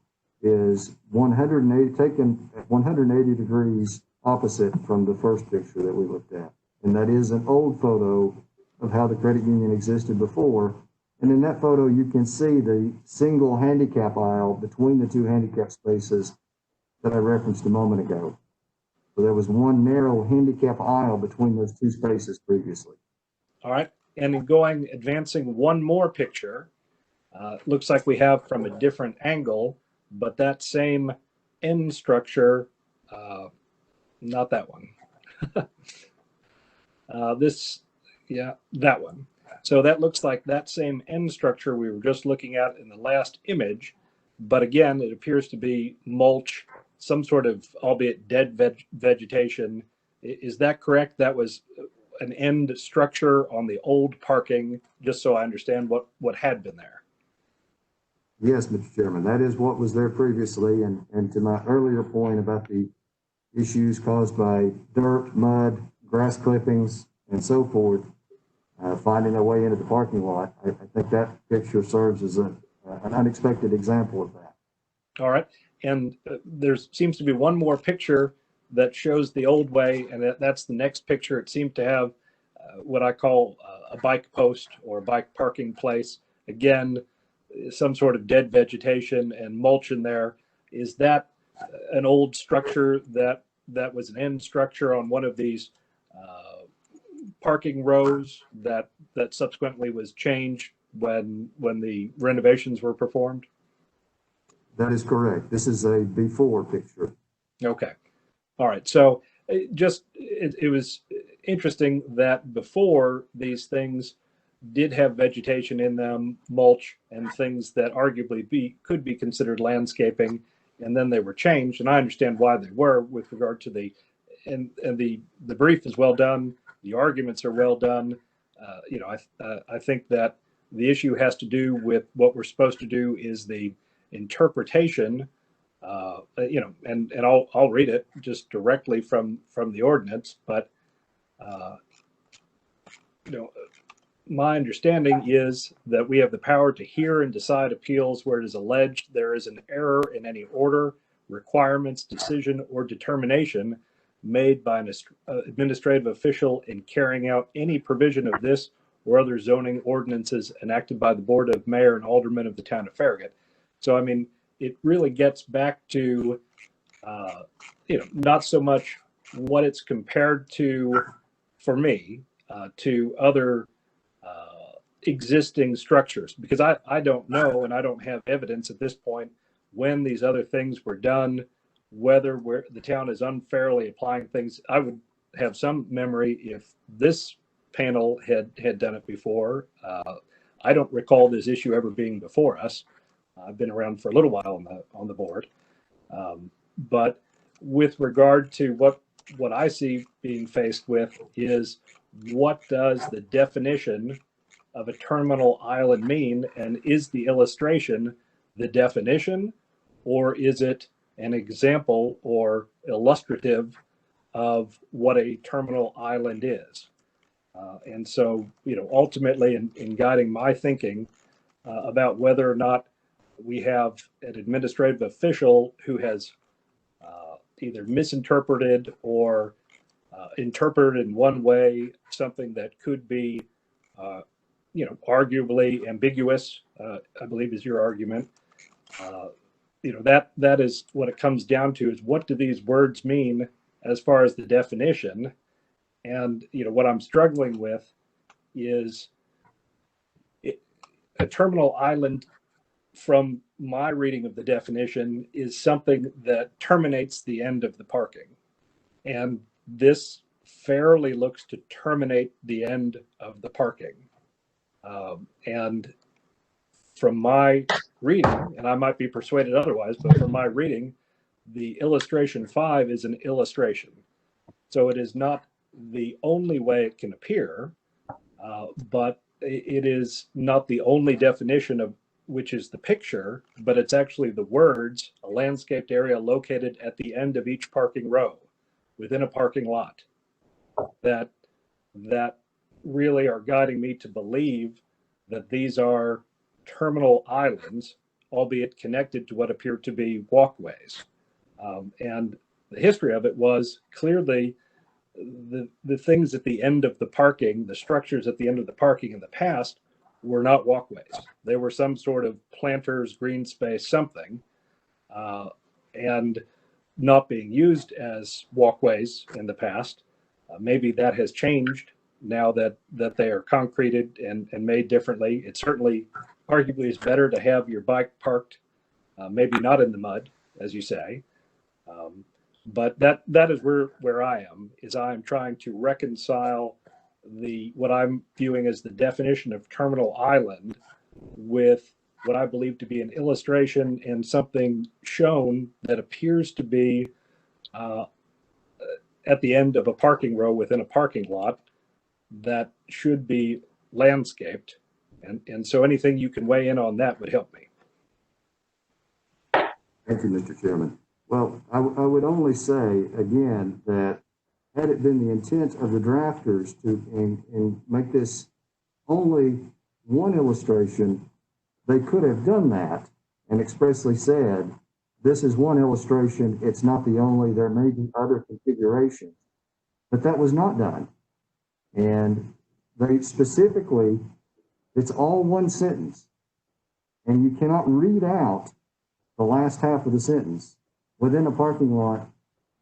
is 180, taken at 180 degrees opposite from the first picture that we looked at. And that is an old photo of how the credit union existed before. And in that photo, you can see the single handicap aisle between the two handicap spaces that I referenced a moment ago. So there was one narrow handicap aisle between those two spaces previously. All right. And in advancing one more picture, looks like we have from a different angle, but that same end structure, not that one. That one. So that looks like that same end structure we were just looking at in the last image. But again, it appears to be mulch, some sort of, albeit dead vegetation. Is that correct? That was an end structure on the old parking, just so I understand what had been there. Yes, Mr. Chairman, that is what was there previously. And to my earlier point about the issues caused by dirt, mud, grass clippings, and so forth, finding their way into the parking lot. I think that picture serves as an unexpected example of that. All right. And there seems to be one more picture that shows the old way, and that's the next picture. It seemed to have what I call a bike post or a bike parking place. Again, some sort of dead vegetation and mulch in there. Is that an old structure that was an end structure on one of these parking rows that subsequently was changed when the renovations were performed? That is correct. This is a before picture. Okay. All right. So it was interesting that before, these things did have vegetation in them, mulch, and things that arguably could be considered landscaping, and then they were changed. And I understand why they were with regard to the brief is well done. The arguments are well done. I think that the issue has to do with what we're supposed to do is the interpretation. And I'll read it just directly from the ordinance, but my understanding is that we have the power to hear and decide appeals where it is alleged there is an error in any order, requirements, decision, or determination made by an administrative official in carrying out any provision of this or other zoning ordinances enacted by the Board of Mayor and Aldermen of the town of Farragut. So, I mean, it really gets back to, not so much what it's compared to for me, to other existing structures, because I don't know, and I don't have evidence at this point when these other things were done, whether the town is unfairly applying things. I would have some memory if this panel had done it before. I don't recall this issue ever being before us. I've been around for a little while on the board, but with regard to what I see being faced with is, what does the definition of a terminal island mean, and is the illustration the definition, or is it an example or illustrative of what a terminal island is? And so, ultimately in guiding my thinking about whether or not we have an administrative official who has either misinterpreted or interpreted in one way something that could be, arguably ambiguous, I believe is your argument. That is what it comes down to, is what do these words mean as far as the definition? And, what I'm struggling with is a terminal island, from my reading of the definition, is something that terminates the end of the parking. And this fairly looks to terminate the end of the parking. And from my reading, and I might be persuaded otherwise, but from my reading, the illustration 5 is an illustration. So it is not the only way it can appear, but it is not the only definition of which is the picture, but it's actually the words, a landscaped area located at the end of each parking row within a parking lot, that really are guiding me to believe that these are terminal islands, albeit connected to what appear to be walkways. And the history of it was clearly the things at the end of the parking, the structures at the end of the parking in the past, were not walkways. They were some sort of planters, green space, something, and not being used as walkways in the past. Maybe that has changed now that they are concreted and made differently. It certainly arguably is better to have your bike parked, maybe not in the mud, as you say. But that is where I am, is I'm trying to reconcile what I'm viewing as the definition of terminal island with what I believe to be an illustration and something shown that appears to be at the end of a parking row within a parking lot that should be landscaped. And so anything you can weigh in on that would help me. Thank you, Mr. Chairman. Well, I would only say, again, that had it been the intent of the drafters to, and make this only one illustration, they could have done that and expressly said, this is one illustration, it's not the only, there may be other configurations. But that was not done. And they specifically, it's all one sentence. And you cannot read out the last half of the sentence within a parking lot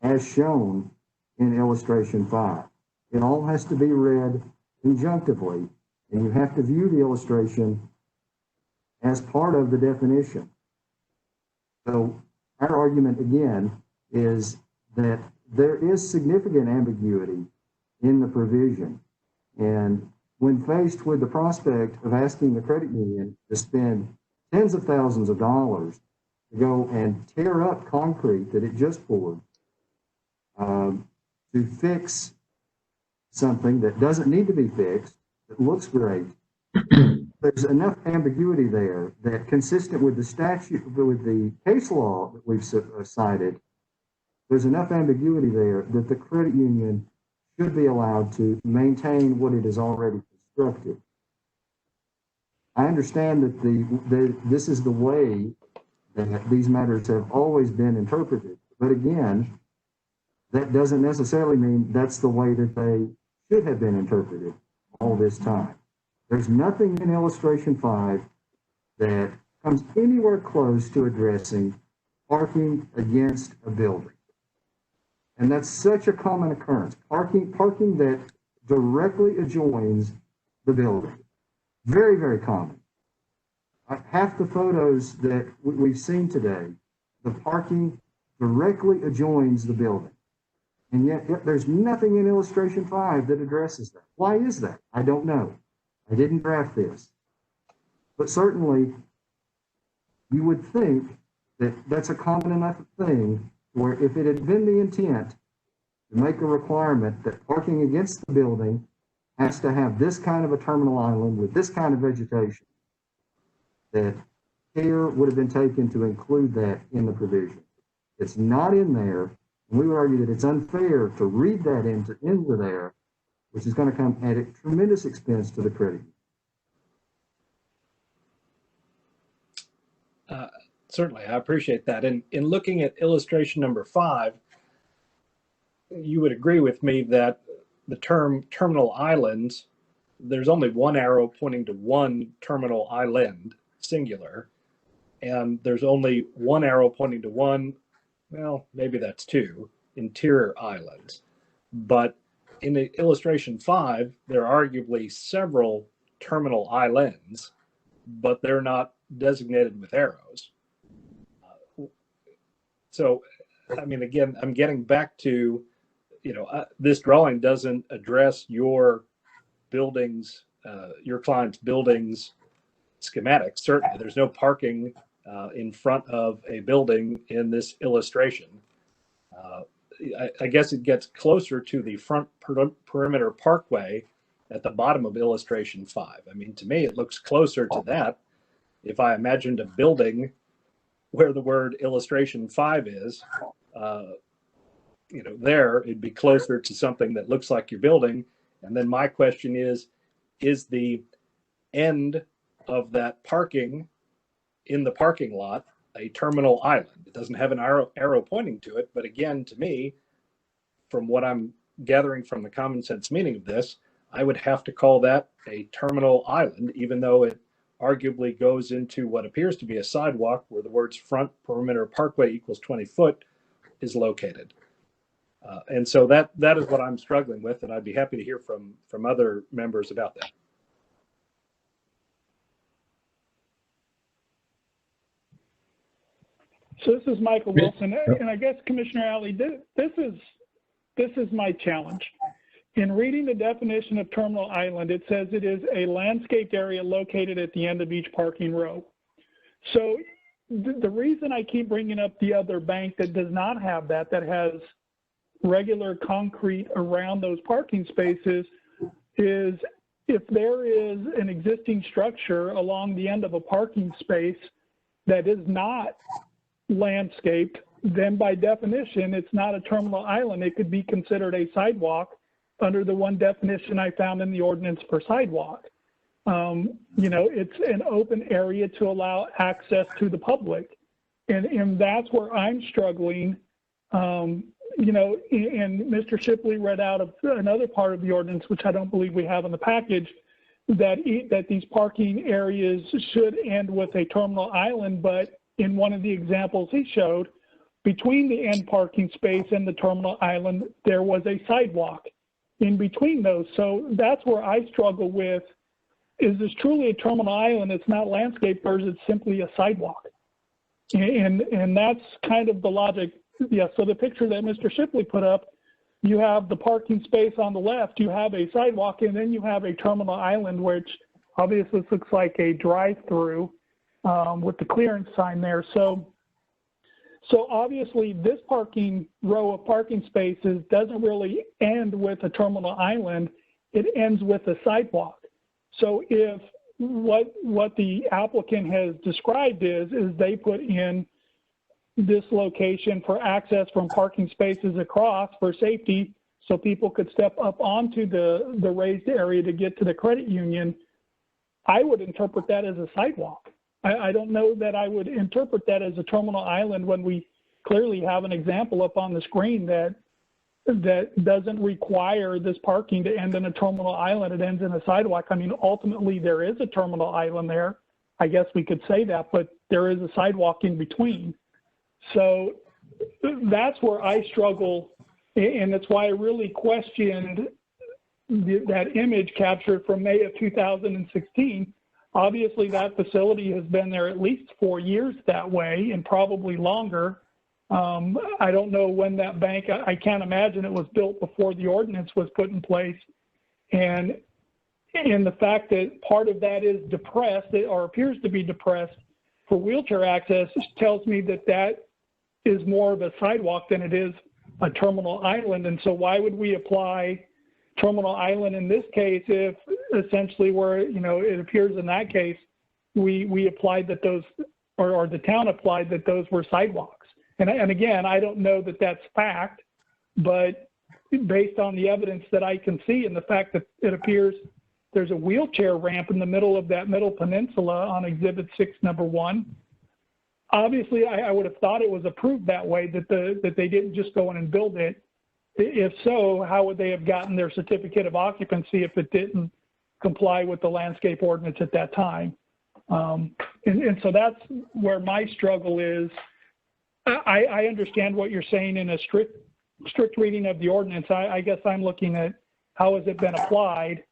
as shown in illustration 5. It all has to be read conjunctively, and you have to view the illustration as part of the definition. So our argument again is that there is significant ambiguity in the provision. And when faced with the prospect of asking the credit union to spend tens of thousands of dollars to go and tear up concrete that it just poured, to fix something that doesn't need to be fixed, that looks great, there's enough ambiguity there that, consistent with the statute, with the case law that we've cited, there's enough ambiguity there that the credit union should be allowed to maintain what it has already constructed. I understand that this is the way that these matters have always been interpreted, but again, that doesn't necessarily mean that's the way that they should have been interpreted all this time. There's nothing in illustration 5 that comes anywhere close to addressing parking against a building. And that's such a common occurrence. Parking that directly adjoins the building. Very, very common. Half the photos that we've seen today, the parking directly adjoins the building. And yet there's nothing in illustration 5 that addresses that. Why is that? I don't know. I didn't draft this. But certainly, you would think that that's a common enough thing where if it had been the intent to make a requirement that parking against the building has to have this kind of a terminal island with this kind of vegetation, that care would have been taken to include that in the provision. It's not in there, and we would argue that it's unfair to read that into there, which is going to come at a tremendous expense to the credit union. Certainly, I appreciate that. And in looking at illustration number 5, you would agree with me that the term terminal islands, there's only one arrow pointing to one terminal island, singular, and there's only one arrow pointing to one, well, maybe that's 2, interior islands. But in the illustration 5, there are arguably several terminal islands, but they're not designated with arrows. So, I mean, again, I'm getting back to, this drawing doesn't address your buildings, your client's buildings schematic. Certainly, there's no parking in front of a building in this illustration. I guess it gets closer to the front perimeter parkway at the bottom of illustration 5. I mean, to me, it looks closer to that. If I imagined a building where the word illustration 5 is, there, it'd be closer to something that looks like your building. And then my question is the end of that parking in the parking lot a terminal island? It doesn't have an arrow pointing to it, but again, to me, from what I'm gathering from the common sense meaning of this, I would have to call that a terminal island, even though it arguably goes into what appears to be a sidewalk where the words front perimeter parkway equals 20 foot is located. And so that is what I'm struggling with, and I'd be happy to hear from other members about that. So this is Michael Wilson, and I guess Commissioner Alley, this is my challenge. In reading the definition of terminal island, it says it is a landscaped area located at the end of each parking row. So the reason I keep bringing up the other bank that does not have that has regular concrete around those parking spaces, is if there is an existing structure along the end of a parking space that is not landscaped then by definition, it's not a terminal island. It could be considered a sidewalk under the one definition I found in the ordinance for sidewalk. You know, it's an open area to allow access to the public. And that's where I'm struggling. You know, and Mr. Shipley read out of another part of the ordinance, which I don't believe we have in the package, that these parking areas should end with a terminal island. But in one of the examples he showed, between the end parking space and the terminal island, there was a sidewalk in between those. So that's where I struggle with, is this truly a terminal island? It's not landscaped, or is it simply a sidewalk? And that's kind of the logic. Yeah, so the picture that Mr. Shipley put up, you have the parking space on the left, you have a sidewalk, and then you have a terminal island, which obviously looks like a drive-through with the clearance sign there. So obviously this parking row of parking spaces doesn't really end with a terminal island, it ends with a sidewalk. So if what the applicant has described is they put in this location for access from parking spaces across for safety, so people could step up onto the raised area to get to the credit union, I would interpret that as a sidewalk. I don't know that I would interpret that as a terminal island when we clearly have an example up on the screen that doesn't require this parking to end in a terminal island. It ends in a sidewalk. I mean, ultimately there is a terminal island there. I guess we could say that, but there is a sidewalk in between. So that's where I struggle, and that's why I really questioned that image captured from May of 2016. Obviously, that facility has been there at least 4 years that way, and probably longer. I don't know when that bank, I can't imagine it was built before the ordinance was put in place. And the fact that part of that is depressed, or appears to be depressed for wheelchair access, tells me that that is more of a sidewalk than it is a terminal island. And so why would we apply terminal island in this case if essentially where, you know, it appears in that case, we applied that those, or the town applied that those were sidewalks. And again, I don't know that that's fact, but based on the evidence that I can see and the fact that it appears there's a wheelchair ramp in the middle of that middle peninsula on Exhibit 6, number 1, obviously I would have thought it was approved that way, that they didn't just go in and build it. If so, how would they have gotten their certificate of occupancy if it didn't comply with the landscape ordinance at that time? And so that's where my struggle is. I understand what you're saying in a strict reading of the ordinance. I guess I'm looking at how has it been applied,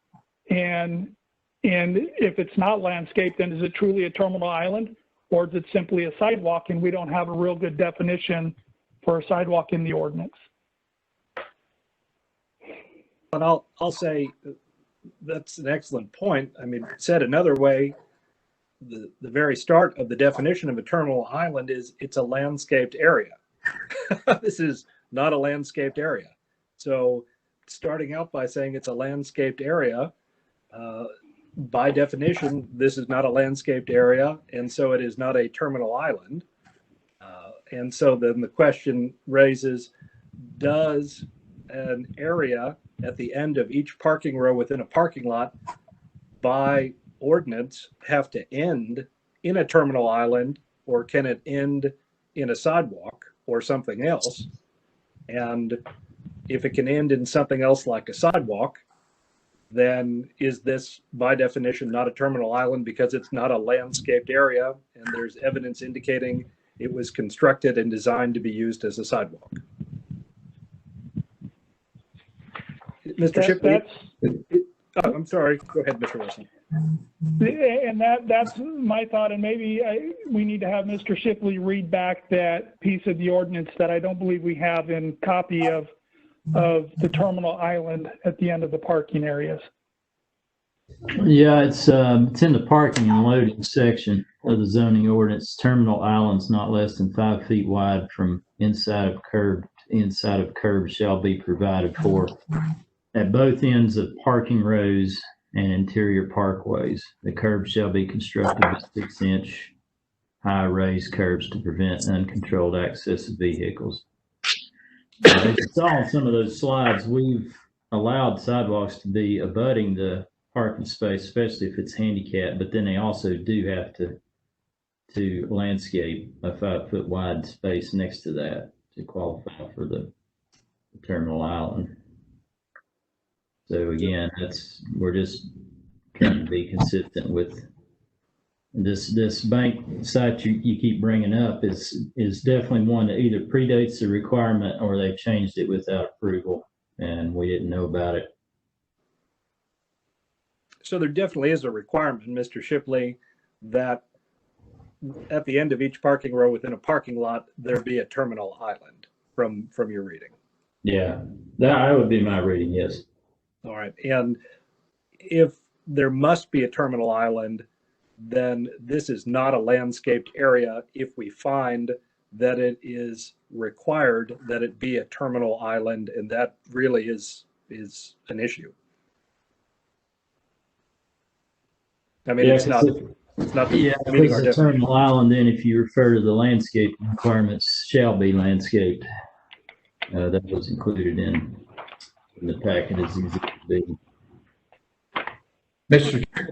and if it's not landscaped, then is it truly a terminal island, or is it simply a sidewalk? And we don't have a real good definition for a sidewalk in the ordinance. But I'll say that's an excellent point. I mean, said another way, the very start of the definition of a terminal island is it's a landscaped area. This is not a landscaped area. So starting out by saying it's a landscaped area, by definition, this is not a landscaped area, and so it is not a terminal island. And so then the question raises, does an area at the end of each parking row within a parking lot by ordinance have to end in a terminal island, or can it end in a sidewalk or something else? And if it can end in something else like a sidewalk, then is this by definition not a terminal island because it's not a landscaped area and there's evidence indicating it was constructed and designed to be used as a sidewalk? Mr. Shipley? I'm sorry. Go ahead, Mr. Wilson. And that's my thought, and maybe we need to have Mr. Shipley read back that piece of the ordinance that I don't believe we have in copy of the terminal island at the end of the parking areas. Yeah, it's in the parking and loading section of the zoning ordinance. Terminal islands not less than 5 feet wide from inside of curb to inside of curb shall be provided for at both ends of parking rows and interior parkways. The curb shall be constructed with 6-inch high raised curbs to prevent uncontrolled access of vehicles. As you saw on some of those slides, we've allowed sidewalks to be abutting the parking space, especially if it's handicapped, but then they also do have to landscape a 5-foot wide space next to that to qualify for the terminal island. So again, we're just trying to be consistent with this bank site you keep bringing up is definitely one that either predates the requirement or they changed it without approval and we didn't know about it. So there definitely is a requirement, Mr. Shipley, that at the end of each parking row within a parking lot, there be a terminal island from your reading. Yeah, that would be my reading, yes. All right. And if there must be a terminal island, then this is not a landscaped area if we find that it is required that it be a terminal island, and that really is an issue. I mean, Yeah, it's not yeah, meeting because our the definition. terminal island, then if you refer to the landscape requirements shall be landscaped. That was included in the packet as Exhibit B. Mr. Chair,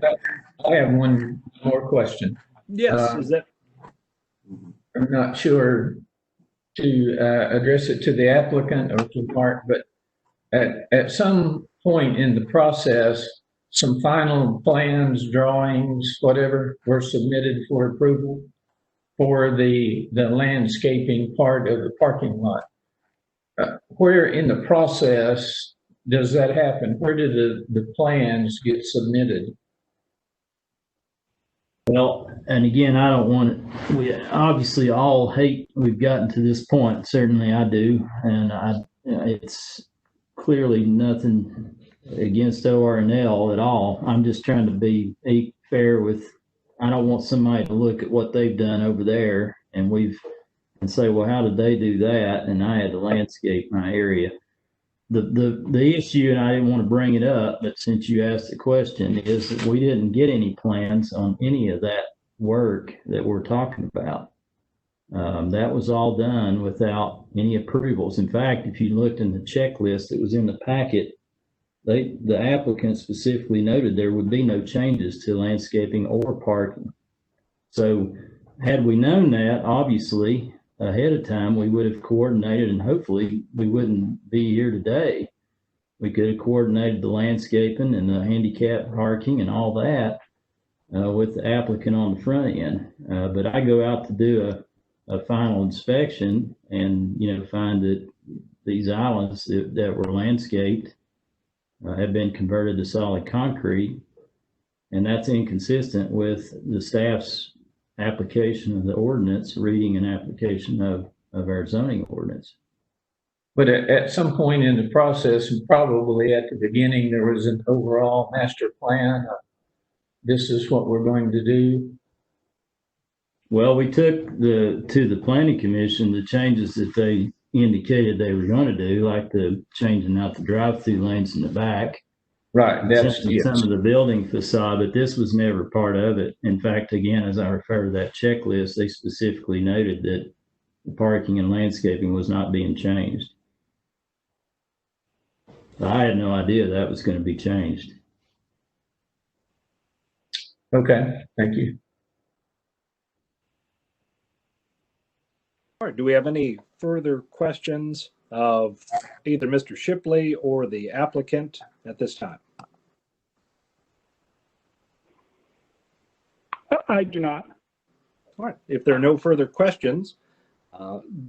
I have one more question. Yes, is that I'm not sure to address it to the applicant or to Mark, but at some point in the process, some final plans, drawings, whatever, were submitted for approval for the landscaping part of the parking lot. Where in the process does that happen? Where do the plans get submitted? Well, and again, I don't want it, we obviously all hate we've gotten to this point. Certainly I do. And it's clearly nothing against ORNL at all. I'm just trying to be fair with, I don't want somebody to look at what they've done over there and say, well, how did they do that? And I had to landscape my area. The issue, and I didn't want to bring it up, but since you asked the question, is that we didn't get any plans on any of that work that we're talking about. That was all done without any approvals. In fact, if you looked in the checklist that was in the packet, the applicant specifically noted there would be no changes to landscaping or parking. So had we known that, obviously, ahead of time, we would have coordinated, and hopefully we wouldn't be here today. We could have coordinated the landscaping and the handicap parking and all that with the applicant on the front end. But I go out to do a final inspection and, find that these islands that were landscaped have been converted to solid concrete, and that's inconsistent with the staff's application of the ordinance, reading an application of our zoning ordinance. But at some point in the process, and probably at the beginning, there was an overall master plan. This is what we're going to do. Well, we took to the planning commission the changes that they indicated they were going to do, like the changing out the drive-through lanes in the back. Right, that's some of the building facade, but this was never part of it. In fact, again, as I refer to that checklist, they specifically noted that the parking and landscaping was not being changed. But I had no idea that was going to be changed. Okay, thank you. all right? Do we have any further questions of either Mr. Shipley or the applicant at this time? I do not. All right. If there are no further questions,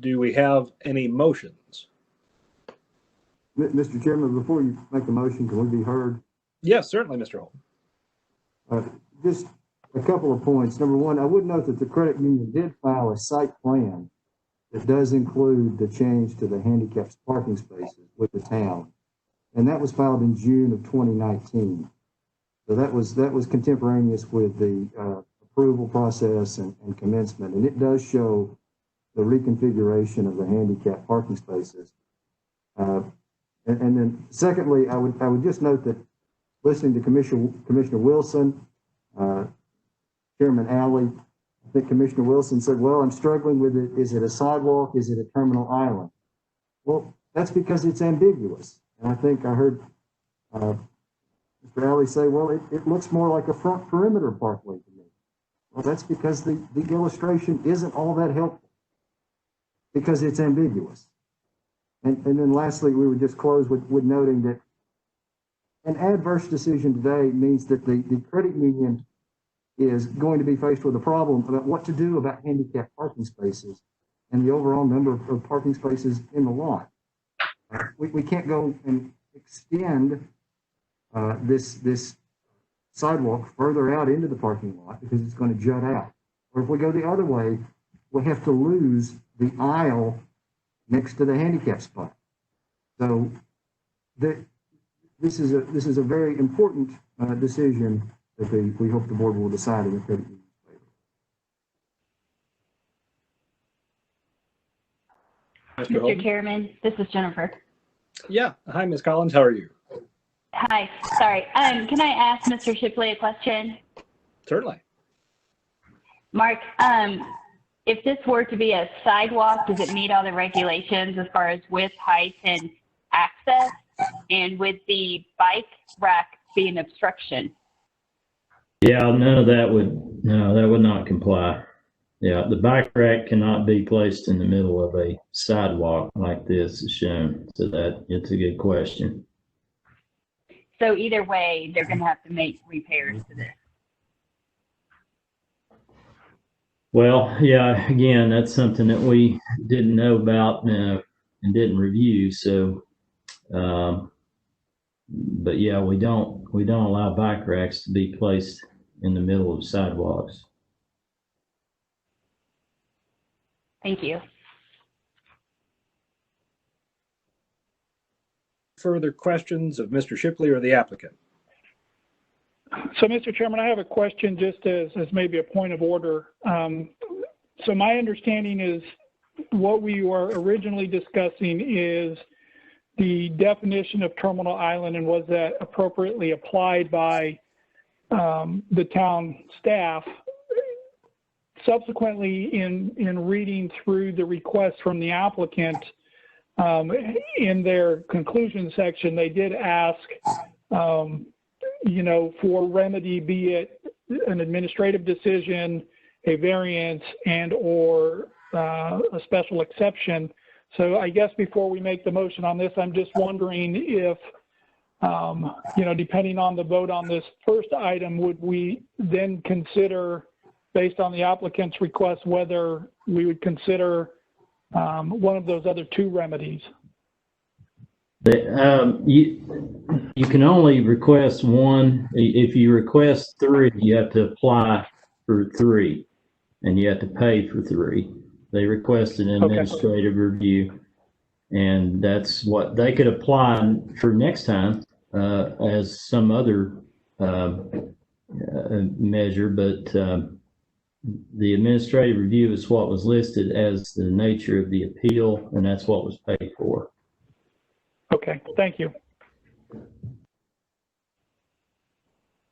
do we have any motions? Mr. Chairman, before you make a motion, can we be heard? Yes, certainly, Mr. Holt. Just a couple of points. Number one, I would note that the credit union did file a site plan that does include the change to the handicapped parking spaces with the town. And that was filed in June of 2019. So that was contemporaneous with the approval process and commencement. And it does show the reconfiguration of the handicapped parking spaces. And then secondly, I would just note that listening to Commissioner Wilson, Chairman Alley, I think Commissioner Wilson said, well, I'm struggling with it. Is it a sidewalk? Is it a terminal island? Well, that's because it's ambiguous. And I think I heard Mr. Alley say, well, it looks more like a front perimeter parkway to me. Well, that's because the illustration isn't all that helpful because it's ambiguous. And then lastly, we would just close with noting that an adverse decision today means that the credit union is going to be faced with a problem about what to do about handicapped parking spaces and the overall number of parking spaces in the lot. We can't go and extend this sidewalk further out into the parking lot because it's going to jut out. Or if we go the other way, we have to lose the aisle next to the handicap spot. So this is a very important decision that we hope the board will decide in the credit union's favor. Mr. Chairman, this is Jennifer. Yeah. Hi, Ms. Collins. How are you? Hi, sorry. Can I ask Mr. Shipley a question? Certainly. Mark, if this were to be a sidewalk, does it meet all the regulations as far as width, height, and access? And would the bike rack be an obstruction? Yeah, that would not comply. Yeah, the bike rack cannot be placed in the middle of a sidewalk like this is shown. So it's a good question. So either way, they're going to have to make repairs to this. Well, yeah, again, that's something that we didn't know about and didn't review. So, but yeah, we don't allow bike racks to be placed in the middle of sidewalks. Thank you. Further questions of Mr. Shipley or the applicant? So, Mr. Chairman, I have a question just as maybe a point of order. So my understanding is what we were originally discussing is the definition of terminal island and was that appropriately applied by the town staff. Subsequently, in reading through the request from the applicant, in their conclusion section, they did ask, for remedy, be it an administrative decision, a variance, and or a special exception. So I guess before we make the motion on this, I'm just wondering if, depending on the vote on this first item, would we then consider, based on the applicant's request, whether we would consider one of those other two remedies? You can only request one. If you request three, you have to apply for three, and you have to pay for three. They requested an administrative review, and that's what they could apply for next time as some other measure, but the administrative review is what was listed as the nature of the appeal, and that's what was paid for. Okay, thank you.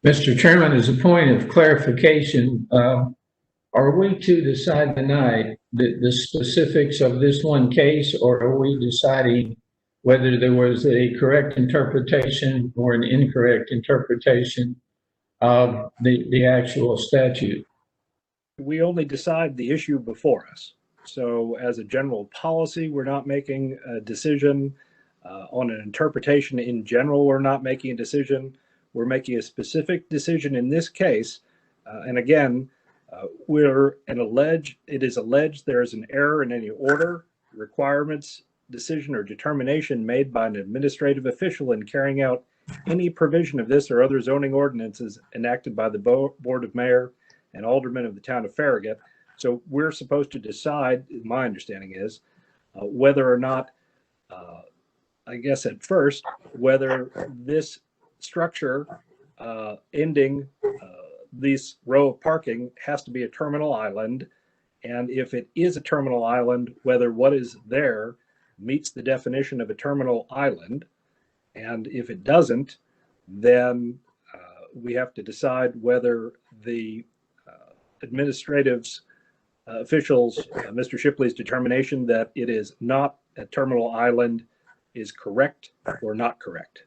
Mr. Chairman, as a point of clarification, are we to decide tonight the specifics of this one case, or are we deciding whether there was a correct interpretation or an incorrect interpretation of the actual statute? We only decide the issue before us. So as a general policy, we're not making a decision on an interpretation in general. We're not making a decision. We're making a specific decision in this case. And again, it is alleged there is an error in any order, requirements, decision, or determination made by an administrative official in carrying out any provision of this or other zoning ordinances enacted by the Board of Mayor and Aldermen of the town of Farragut. So we're supposed to decide, my understanding is, whether or not, I guess at first, whether this structure ending this row of parking has to be a terminal island. And if it is a terminal island, whether what is there meets the definition of a terminal island. And if it doesn't, then we have to decide whether the administrative officials, Mr. Shipley's determination that it is not a terminal island is correct or not correct.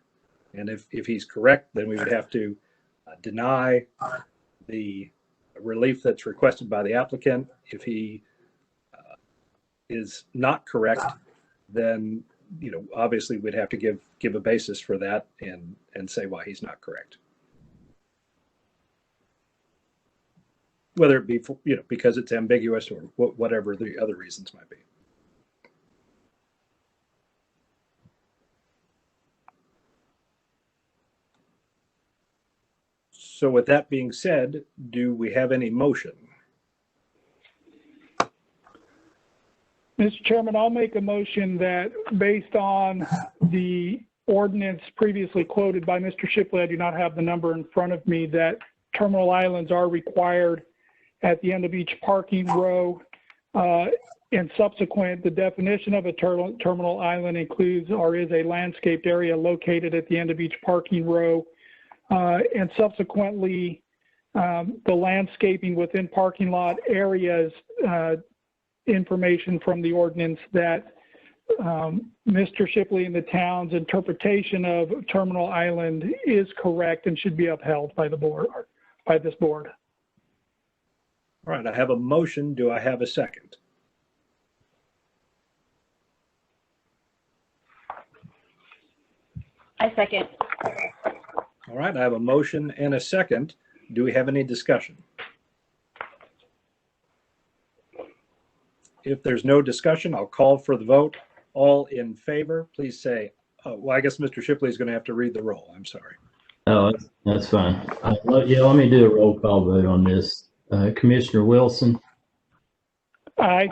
And if he's correct, then we would have to deny the relief that's requested by the applicant. If he is not correct, then obviously we'd have to give a basis for that and say why he's not correct. Whether it be because it's ambiguous or whatever the other reasons might be. So with that being said, do we have any motion? Mr. Chairman, I'll make a motion that based on the ordinance previously quoted by Mr. Shipley, I do not have the number in front of me, that terminal islands are required at the end of each parking row. And subsequent, the definition of a terminal island includes or is a landscaped area located at the end of each parking row. And subsequently, the landscaping within parking lot areas, information from the ordinance that Mr. Shipley and the town's interpretation of terminal island is correct and should be upheld by the board, by this board. All right, I have a motion. Do I have a second? I second. All right, I have a motion and a second. Do we have any discussion? If there's no discussion, I'll call for the vote. All in favor, please say, oh, well, I guess Mr. Shipley is going to have to read the roll. I'm sorry. Oh, that's fine. Yeah, let me do a roll call vote on this. Commissioner Wilson, Aye.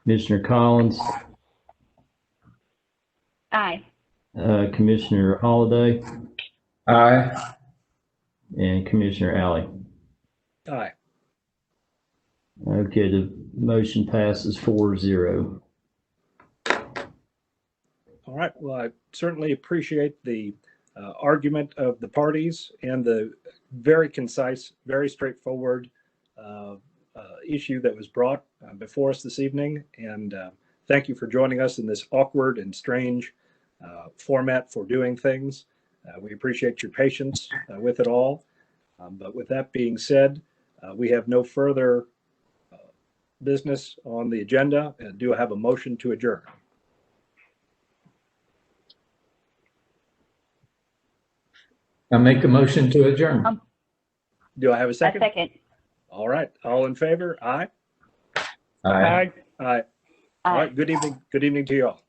Commissioner Collins, Aye. Commissioner Holliday, Aye. and Commissioner Alley. Aye. Okay, the motion passes 4-0. All right. Well, I certainly appreciate the argument of the parties and the very concise, very straightforward issue that was brought before us this evening. And thank you for joining us in this awkward and strange format for doing things. We appreciate your patience with it all. But with that being said, we have no further business on the agenda. Do I have a motion to adjourn? I make a motion to adjourn. Do I have a I second? second. All right. All in favor? Aye. Aye. Aye. All right. Good evening. Good evening to you all.